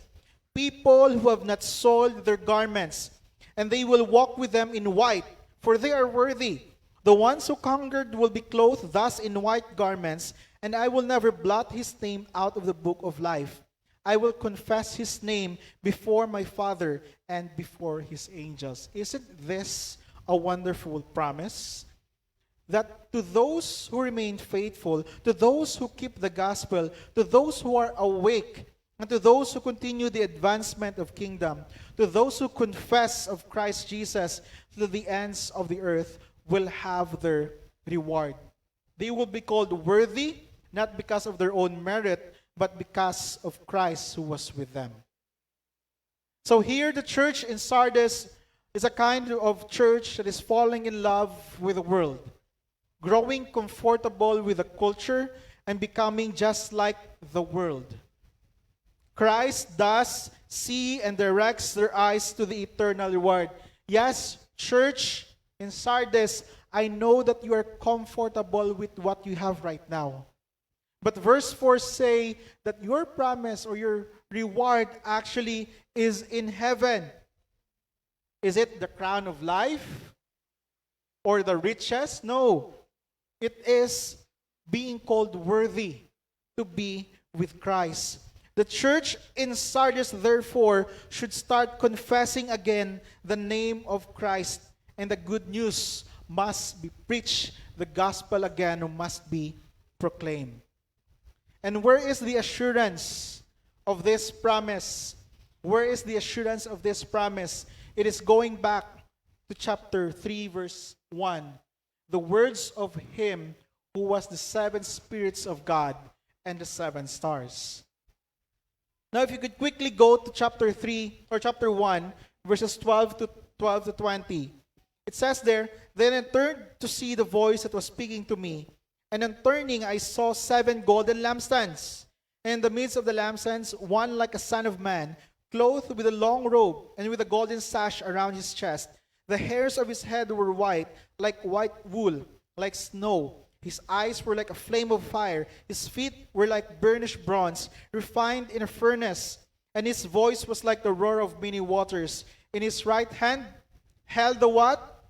people who have not sold their garments, and they will walk with them in white, for they are worthy. The ones who conquered will be clothed thus in white garments, and I will never blot his name out of the book of life. I will confess his name before my Father and before his angels. Isn't this a wonderful promise? That to those who remain faithful, to those who keep the gospel, to those who are awake, and to those who continue the advancement of kingdom, to those who confess of Christ Jesus to the ends of the earth, will have their reward. They will be called worthy, not because of their own merit, but because of Christ who was with them. So here the church in Sardis is a kind of church that is falling in love with the world, growing comfortable with the culture, and becoming just like the world. Christ does see and directs their eyes to the eternal reward. Yes, church in Sardis, I know that you are comfortable with what you have right now. But verse 4 say that your promise or your reward actually is in heaven. Is it the crown of life or the riches? No. It is being called worthy to be with Christ. The church in Sardis, therefore, should start confessing again the name of Christ, and the good news must be preached. The gospel again must be proclaimed. And where is the assurance of this promise? Where is the assurance of this promise? It is going back to chapter 3, verse 1. The words of him who was the seven spirits of God and the seven stars. Now, if you could quickly go to chapter 3 or chapter 1, verses 12 to 20. It says there, then I turned to see the voice that was speaking to me. And on turning, I saw 7 golden lampstands. And in the midst of the lampstands, one like a son of man, clothed with a long robe and with a golden sash around his chest. The hairs of his head were white, like white wool, like snow. His eyes were like a flame of fire. His feet were like burnished bronze, refined in a furnace. And his voice was like the roar of many waters. In his right hand held the what?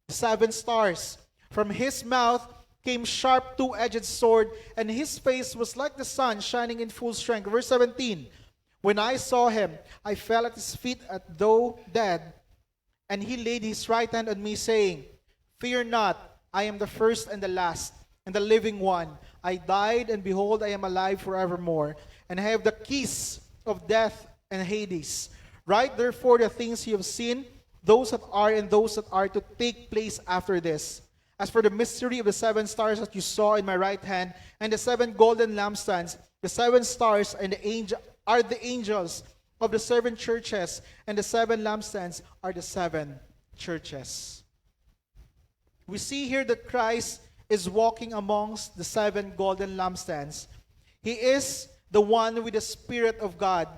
7 stars. From his mouth came sharp two-edged sword, and his face was like the sun shining in full strength. Verse 17. When I saw him, I fell at his feet as though dead. And he laid his right hand on me, saying, fear not, I am the first and the last, and the living one. I died, and behold, I am alive forevermore. And I have the keys of death and Hades. Write therefore the things you have seen, those that are and those that are to take place after this. As for the mystery of the 7 stars that you saw in my right hand, and the 7 golden lampstands, the 7 stars and the angel are the angels of the 7 churches, and the 7 lampstands are the 7 churches. We see here that Christ is walking amongst the 7 golden lampstands. He is the one with the Spirit of God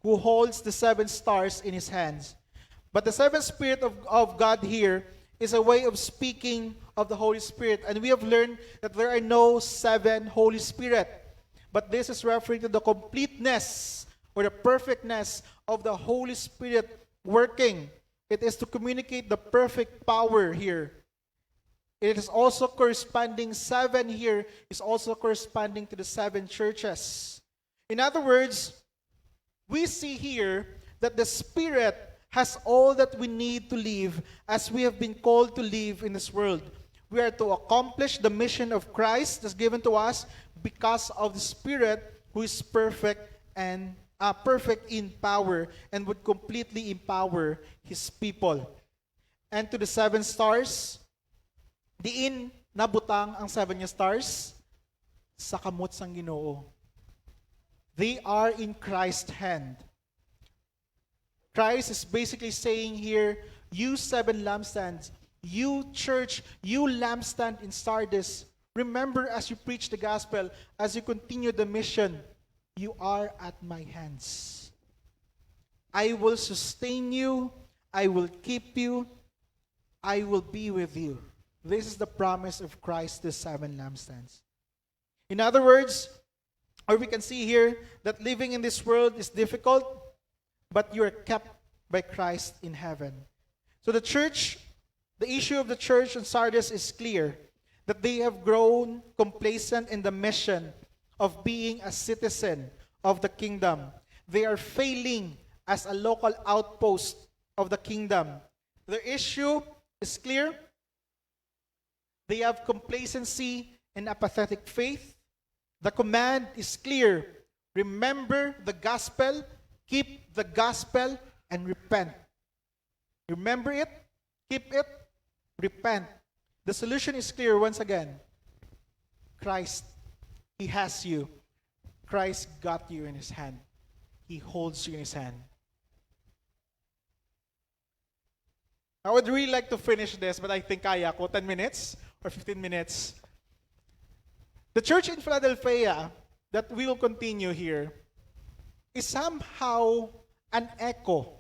who holds the 7 stars in his hands. But the 7 Spirit of God here is a way of speaking of the Holy Spirit. And we have learned that there are no 7 Holy Spirit. But this is referring to the completeness or the perfectness of the Holy Spirit working. It is to communicate the perfect power here. It is also corresponding, 7 here is also corresponding to the 7 churches. In other words, we see here that the Spirit has all that we need to live as we have been called to live in this world. We are to accomplish the mission of Christ that's given to us because of the Spirit who is perfect and perfect in power and would completely empower His people. And to the 7 stars, diin nabutang ang 7 stars? Sa kamot sang Ginoo. They are in Christ's hand. Christ is basically saying here, you seven lampstands, you church, you lampstand in Sardis, remember as you preach the gospel, as you continue the mission, you are at my hands. I will sustain you, I will keep you, I will be with you. This is the promise of Christ, the seven lampstands. In other words, or we can see here that living in this world is difficult, but you are kept by Christ in heaven. So the church, the issue of the church in Sardis is clear, that they have grown complacent in the mission of being a citizen of the kingdom. They are failing as a local outpost of the kingdom. The issue is clear. They have complacency and apathetic faith. The command is clear. Remember the gospel, keep the gospel, and repent. Remember it, keep it, repent. The solution is clear once again. Christ, He has you. Christ got you in His hand. He holds you in His hand. I would really like to finish this, but I think kaya ko 10 minutes or 15 minutes. The church in Philadelphia that we will continue here is somehow an echo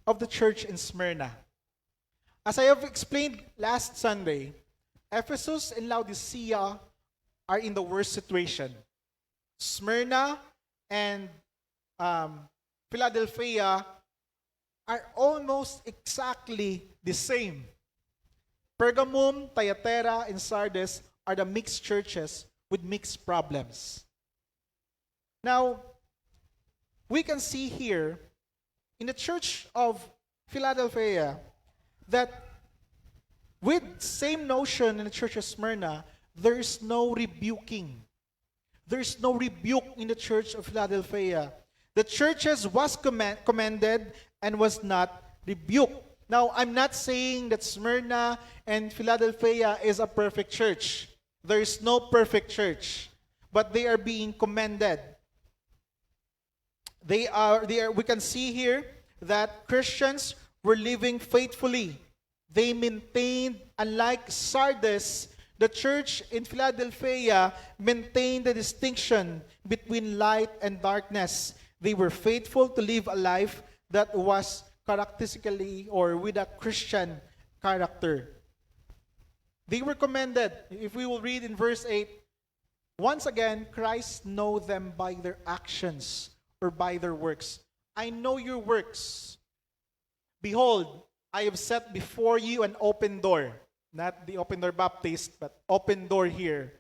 of the church in Smyrna. As I have explained last Sunday, Ephesus and Laodicea are in the worst situation. Smyrna and Philadelphia are almost exactly the same. Pergamum, Thyatira, and Sardis are the mixed churches with mixed problems. Now, we can see here in the church of Philadelphia that with same notion in the church of Smyrna, there is no rebuking. There is no rebuke in the church of Philadelphia. The churches was commended and was not rebuked. Now, I'm not saying that Smyrna and Philadelphia is a perfect church. There is no perfect church, but they are being commended. We can see here that Christians were living faithfully. They maintained, unlike Sardis, the church in Philadelphia maintained the distinction between light and darkness. They were faithful to live a life that was characteristically or with a Christian character. They were commended. If we will read in verse 8, once again, Christ know them by their actions or by their works. I know your works. Behold, I have set before you an open door. Not the open door Baptist, but open door here,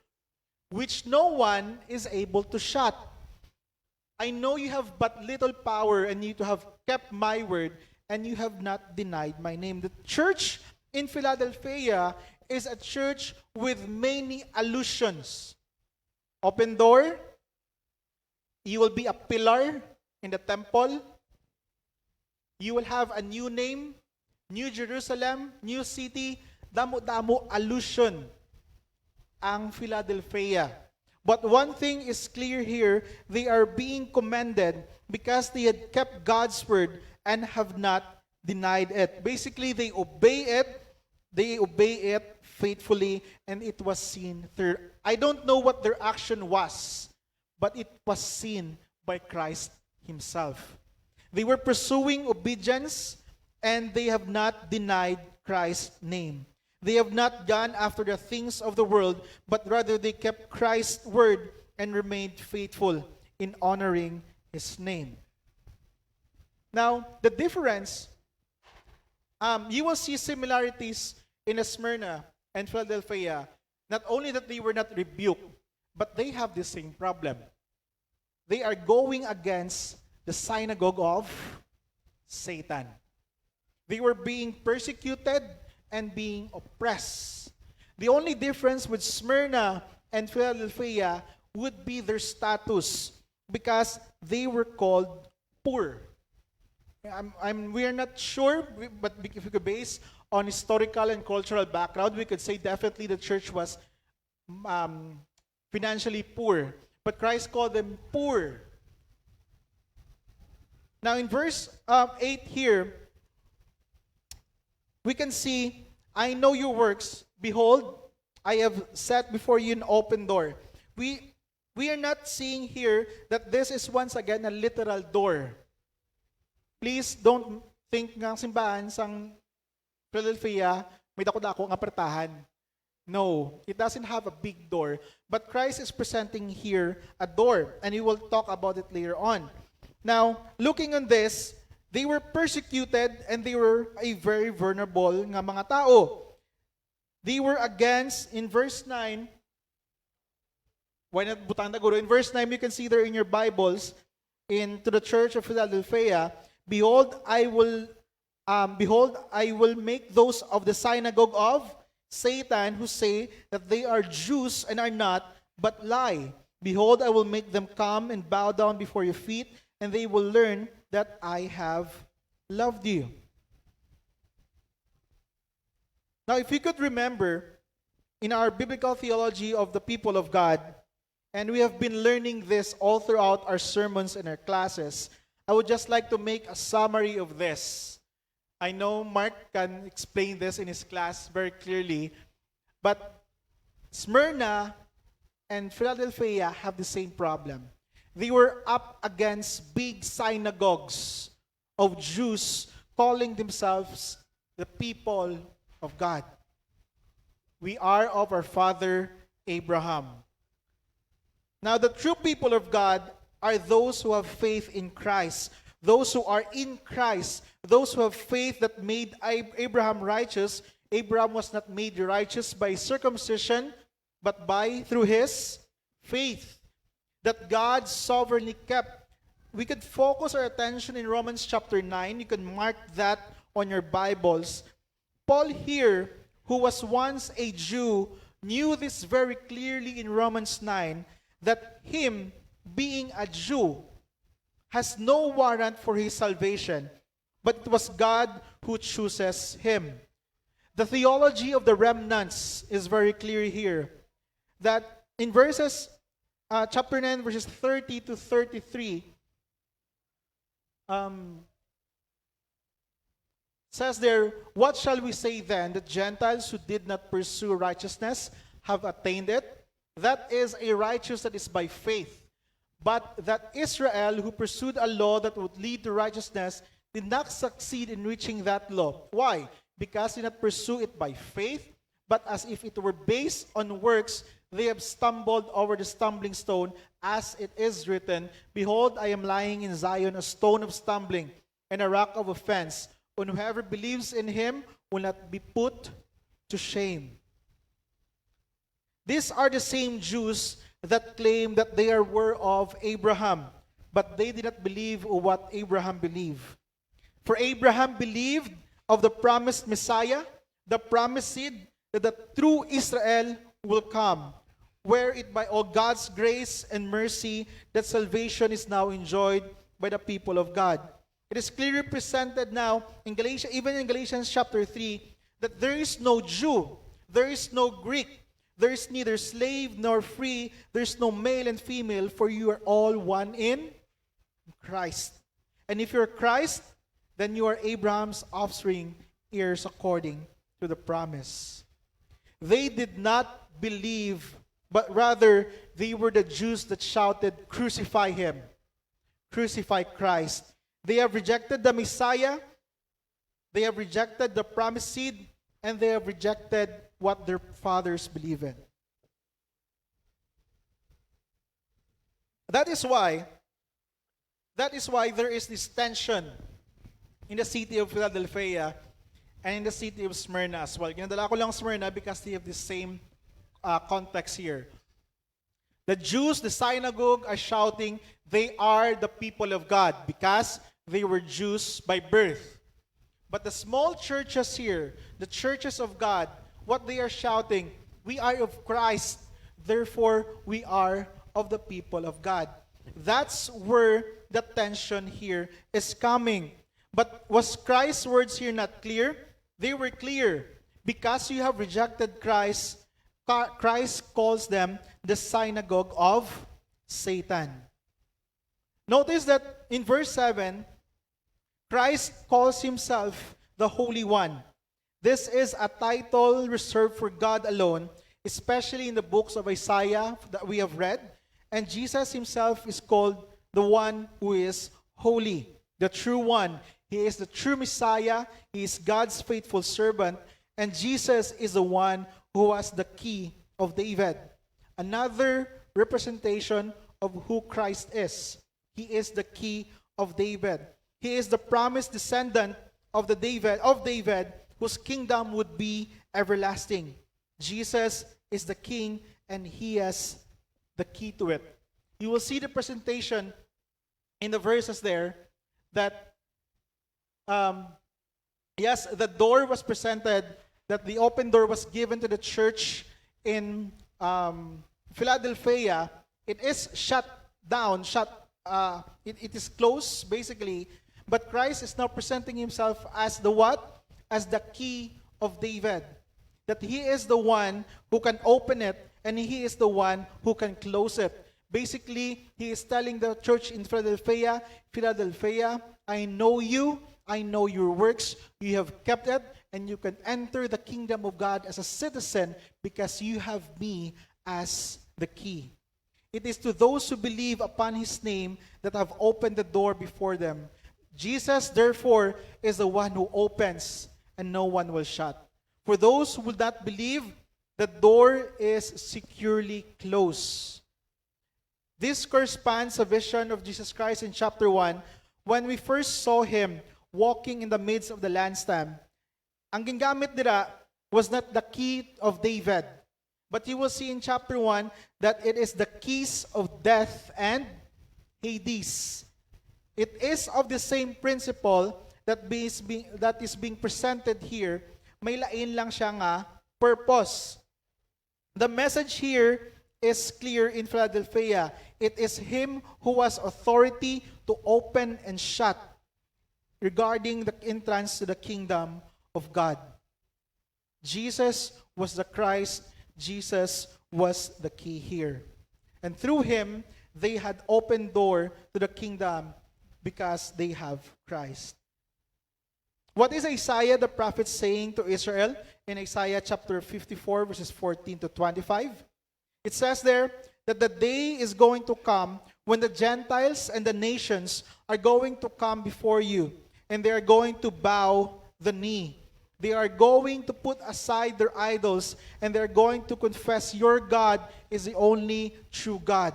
which no one is able to shut. I know you have but little power, and you have kept my word, and you have not denied my name. The church in Philadelphia is a church with many allusions. Open door, you will be a pillar in the temple. You will have a new name, New Jerusalem, new city. Damo-damo allusion ang Philadelphia. But one thing is clear here, they are being commended because they had kept God's word and have not denied it. Basically, they obey it faithfully, and it was seen through. I don't know what their action was, but it was seen by Christ Himself. They were pursuing obedience, and they have not denied Christ's name. They have not gone after the things of the world, but rather they kept Christ's word and remained faithful in honoring His name. Now, the difference, you will see similarities in Smyrna and Philadelphia. Not only that they were not rebuked, but they have the same problem. They are going against the synagogue of Satan. They were being persecuted and being oppressed. The only difference with Smyrna and Philadelphia would be their status, because they were called poor. We are not sure, but if we could base on historical and cultural background, we could say definitely the church was financially poor. But Christ called them poor. Now in verse 8 here, we can see, I know your works. Behold, I have set before you an open door. We are not seeing here that this is once again a literal door. Please don't think ng simbahan sang Philadelphia, may dako-dako ang apertahan. No, it doesn't have a big door. But Christ is presenting here a door, and we will talk about it later on. Now, looking on this, they were persecuted and they were a very vulnerable nga mga tao. They were against, in verse 9, in verse 9, you can see there in your Bibles, to the church of Philadelphia, behold, I will make those of the synagogue of Satan who say that they are Jews and are not, but lie. Behold, I will make them come and bow down before your feet, and they will learn that I have loved you. Now, if you could remember, in our biblical theology of the people of God, and we have been learning this all throughout our sermons and our classes, I would just like to make a summary of this. I know Mark can explain this in his class very clearly, but Smyrna and Philadelphia have the same problem. They were up against big synagogues of Jews calling themselves the people of God. We are of our father Abraham. Now, the true people of God are those who have faith in Christ, those who are in Christ, those who have faith that made Abraham righteous. Abraham was not made righteous by circumcision, but through his faith that God sovereignly kept. We could focus our attention in Romans chapter 9. You can mark that on your Bibles. Paul here, who was once a Jew, knew this very clearly in Romans 9, that him, being a Jew, has no warrant for his salvation, but it was God who chooses him. The theology of the remnants is very clear here, that in chapter 9, verses 30 to 33, says there, what shall we say then, that Gentiles who did not pursue righteousness have attained it? That is a righteousness that is by faith. But that Israel, who pursued a law that would lead to righteousness, did not succeed in reaching that law. Why? Because they did not pursue it by faith, but as if it were based on works, they have stumbled over the stumbling stone, as it is written, behold, I am lying in Zion, a stone of stumbling, and a rock of offense, and whoever believes in him will not be put to shame. These are the same Jews that claim that they were of Abraham, but they did not believe what Abraham believed. For Abraham believed of the promised Messiah, the promised seed, that the true Israel will come, where it by all God's grace and mercy that salvation is now enjoyed by the people of God. It is clearly presented now in Galatians, even in Galatians chapter 3, that there is no Jew, there is no Greek, there is neither slave nor free, there is no male and female, for you are all one in Christ. And if you're Christ, then you are Abraham's offspring, heirs according to the promise. They did not believe, but rather they were the Jews that shouted, crucify him, crucify Christ. They have rejected the Messiah, they have rejected the promised seed, and they have rejected what their fathers believe in. That is why there is this tension in the city of Philadelphia and in the city of Smyrna as well. Ginadala ko lang Smyrna because they have the same context here. The Jews, the synagogue, are shouting, they are the people of God because they were Jews by birth. But the small churches here, the churches of God, what they are shouting, we are of Christ, therefore we are of the people of God. That's where the tension here is coming. But was Christ's words here not clear? They were clear. Because you have rejected Christ, Christ calls them the synagogue of Satan. Notice that in verse 7, Christ calls himself the Holy One. This is a title reserved for God alone, especially in the books of Isaiah that we have read. And Jesus himself is called the one who is holy, the true one. He is the true Messiah. He is God's faithful servant. And Jesus is the one who has the key of David. Another representation of who Christ is. He is the key of David. He is the promised descendant of David, whose kingdom would be everlasting. Jesus is the king, and he has the key to it. You will see the presentation in the verses there that yes, the door was presented, that the open door was given to the church in Philadelphia. It is shut down, it is closed basically, but Christ is now presenting himself as the what? As the key of David. That he is the one who can open it, and he is the one who can close it. Basically, he is telling the church in Philadelphia, I know you, I know your works, you have kept it, and you can enter the kingdom of God as a citizen because you have me as the key. It is to those who believe upon his name that have opened the door before them. Jesus, therefore, is the one who opens, and no one will shut. For those who will not believe, the door is securely closed. This corresponds to a vision of Jesus Christ in chapter 1, when we first saw him walking in the midst of the lampstand. Ang gingamit nila was not the key of David, but you will see in chapter 1 that it is the keys of death and Hades. It is of the same principle that is being presented here. May lain lang siya nga purpose. The message here is clear in Philadelphia. It is him who has authority to open and shut regarding the entrance to the kingdom of God. Jesus was the Christ. Jesus was the key here. And through him, they had opened door to the kingdom because they have Christ. What is Isaiah the prophet saying to Israel in Isaiah chapter 54 verses 14 to 25? It says there that the day is going to come when the Gentiles and the nations are going to come before you, and they are going to bow the knee. They are going to put aside their idols, and they are going to confess your God is the only true God.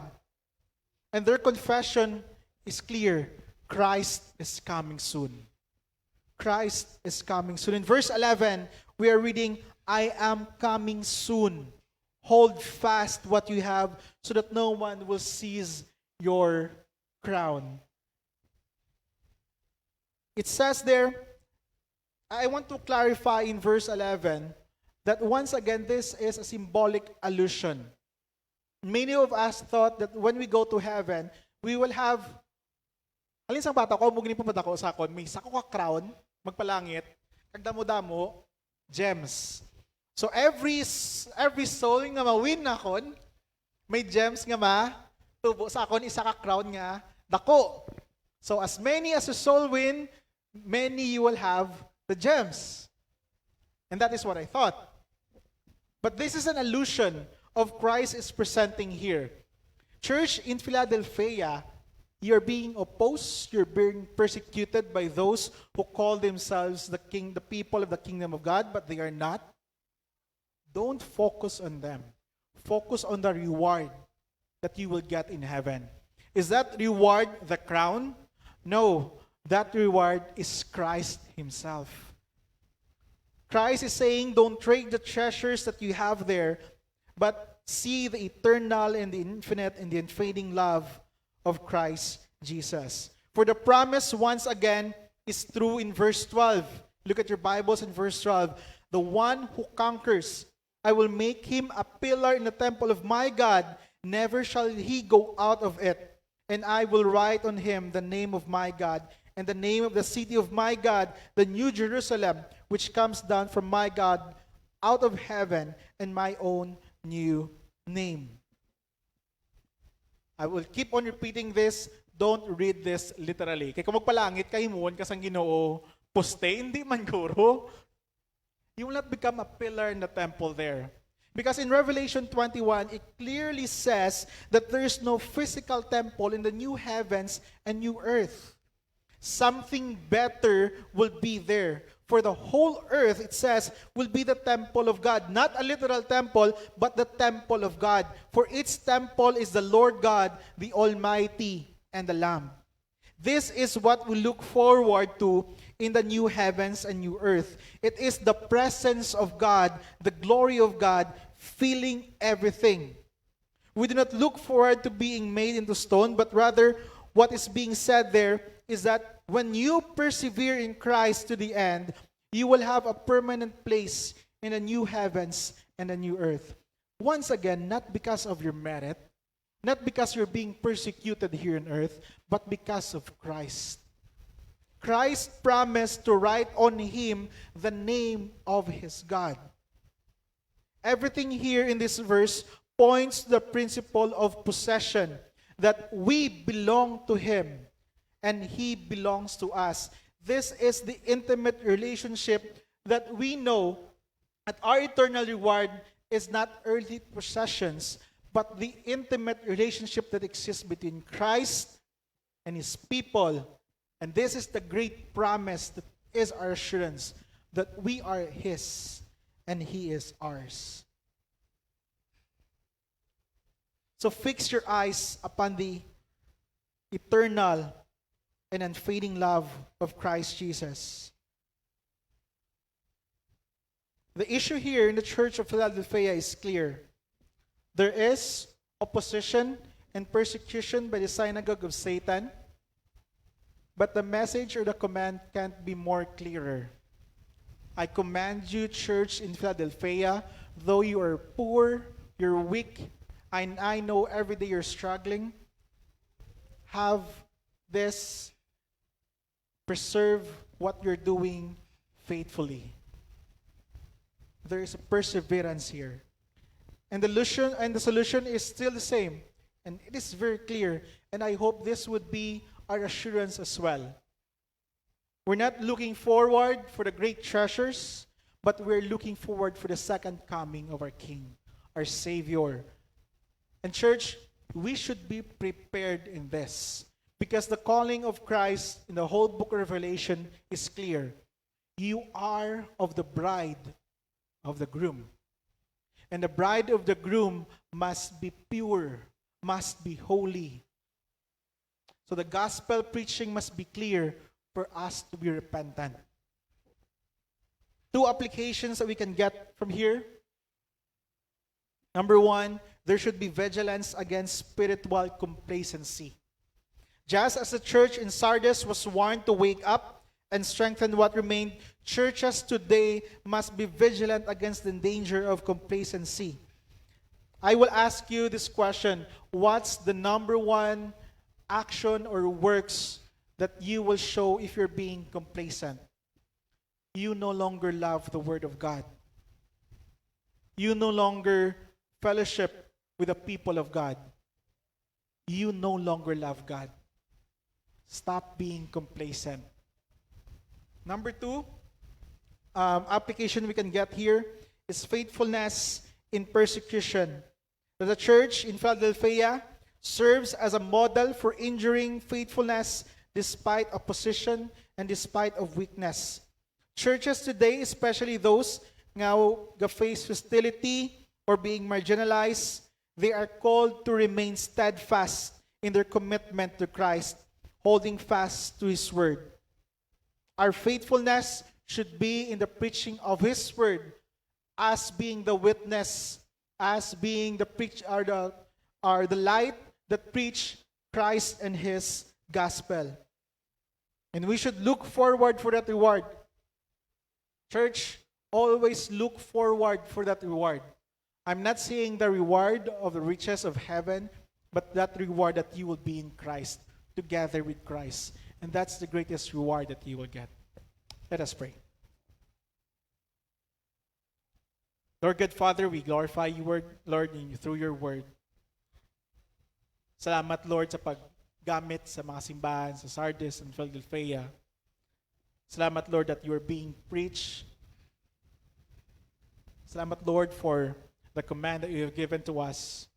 And their confession is clear. Christ is coming soon. Christ is coming soon. In verse 11, we are reading, I am coming soon. Hold fast what you have so that no one will seize your crown. It says there, I want to clarify in verse 11 that once again, this is a symbolic allusion. Many of us thought that when we go to heaven, we will have, alin sang bata ko, mugini pa ko sa akon, may sako ka crown, magpalangit, kagdamo-damo, gems. So every soul nga ma-win nakon, may gems nga tubo sa akon, isa ka crown nga dako. So as many as your soul win, many you will have the gems. And that is what I thought. But this is an allusion of Christ is presenting here. Church in Philadelphia, you're being opposed, you're being persecuted by those who call themselves the people of the kingdom of God, but they are not. Don't focus on them. Focus on the reward that you will get in heaven. Is that reward the crown? No, that reward is Christ himself. Christ is saying, don't trade the treasures that you have there, but see the eternal and the infinite and the unfading love of Christ Jesus. For the promise, once again, is true in verse 12. Look at your Bibles in verse 12. The one who conquers, I will make him a pillar in the temple of my God. Never shall he go out of it. And I will write on him the name of my God and the name of the city of my God, the new Jerusalem, which comes down from my God out of heaven, and my own new name. I will keep on repeating this. don't read this literally. Kaya kung magpalangit, kahimuon kasang Ginoo, poste, hindi man guro. You will not become a pillar in the temple there. Because in Revelation 21, it clearly says that there is no physical temple in the new heavens and new earth. Something better will be there. For the whole earth, it says, will be the temple of God. Not a literal temple, but the temple of God. For its temple is the Lord God, the Almighty, and the Lamb. This is what we look forward to in the new heavens and new earth. It is the presence of God, the glory of God, filling everything. We do not look forward to being made into stone, but rather what is being said there is that when you persevere in Christ to the end, you will have a permanent place in the new heavens and the new earth. Once again, not because of your merit, not because you're being persecuted here on earth, but because of Christ. Christ promised to write on him the name of his God. Everything here in this verse points to the principle of possession, that we belong to him and he belongs to us. This is the intimate relationship that we know that our eternal reward is not earthly possessions, but the intimate relationship that exists between Christ and his people. And this is the great promise that is our assurance that we are his and he is ours. So fix your eyes upon the eternal and unfading love of Christ Jesus. The issue here in the Church of Philadelphia is clear. There is opposition and persecution by the synagogue of Satan, but the message or the command can't be more clearer. I command you, church in Philadelphia, though you are poor, you're weak, and I know every day you're struggling, have this, preserve what you're doing faithfully. There is a perseverance here. And the solution is still the same. And it is very clear. And I hope this would be our assurance as well. We're not looking forward for the great treasures, but we're looking forward for the second coming of our King, our Savior. And church, we should be prepared in this. Because the calling of Christ in the whole book of Revelation is clear. You are of the bride of the groom. And the bride of the groom must be pure, must be holy. So the gospel preaching must be clear for us to be repentant. Two applications that we can get from here. Number one, there should be vigilance against spiritual complacency. Just as the church in Sardis was warned to wake up and strengthen what remained, churches today must be vigilant against the danger of complacency. I will ask you this question: what's the number one action or works that you will show if you're being complacent? You no longer love the Word of God. You no longer fellowship with the people of God. You no longer love God. Stop being complacent. Number two, application we can get here is faithfulness in persecution. The church in Philadelphia serves as a model for enduring faithfulness despite opposition and despite of weakness. Churches today, especially those now face hostility or being marginalized, they are called to remain steadfast in their commitment to Christ, holding fast to His Word. Our faithfulness should be in the preaching of His Word, as being the witness, as being the the light that preach Christ and His gospel. And we should look forward for that reward. Church, always look forward for that reward. I'm not saying the reward of the riches of heaven, but that reward that you will be in Christ, together with Christ. And that's the greatest reward that you will get. Let us pray. Lord God, Father, we glorify you, Lord, through your word. Salamat, Lord, sa gamit sa mga simbahan sa Sardis and Philadelphia. Salamat, Lord, that you are being preached. Salamat, Lord, for the command that you have given to us,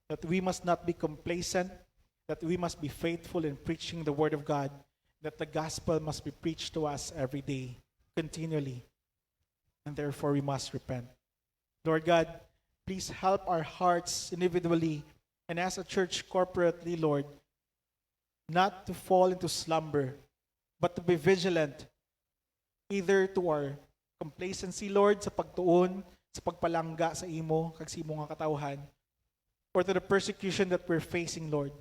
that we must not be complacent, that we must be faithful in preaching the word of God, that the gospel must be preached to us every day, continually, and therefore we must repent. Lord God, please help our hearts individually and as a church corporately, Lord, not to fall into slumber, but to be vigilant, either to our complacency, Lord, sa pagtuon, sa pagpalangga sa imo, kag sa imo nga katawhan, or to the persecution that we're facing, Lord.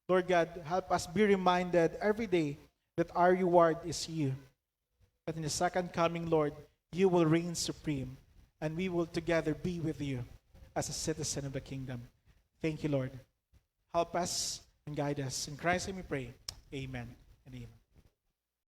Lord God, help us be reminded every day that our reward is you. That in the second coming, Lord, you will reign supreme, and we will together be with you as a citizen of the kingdom. Thank you, Lord. Help us and guide us. In Christ's name we pray. Amen and amen.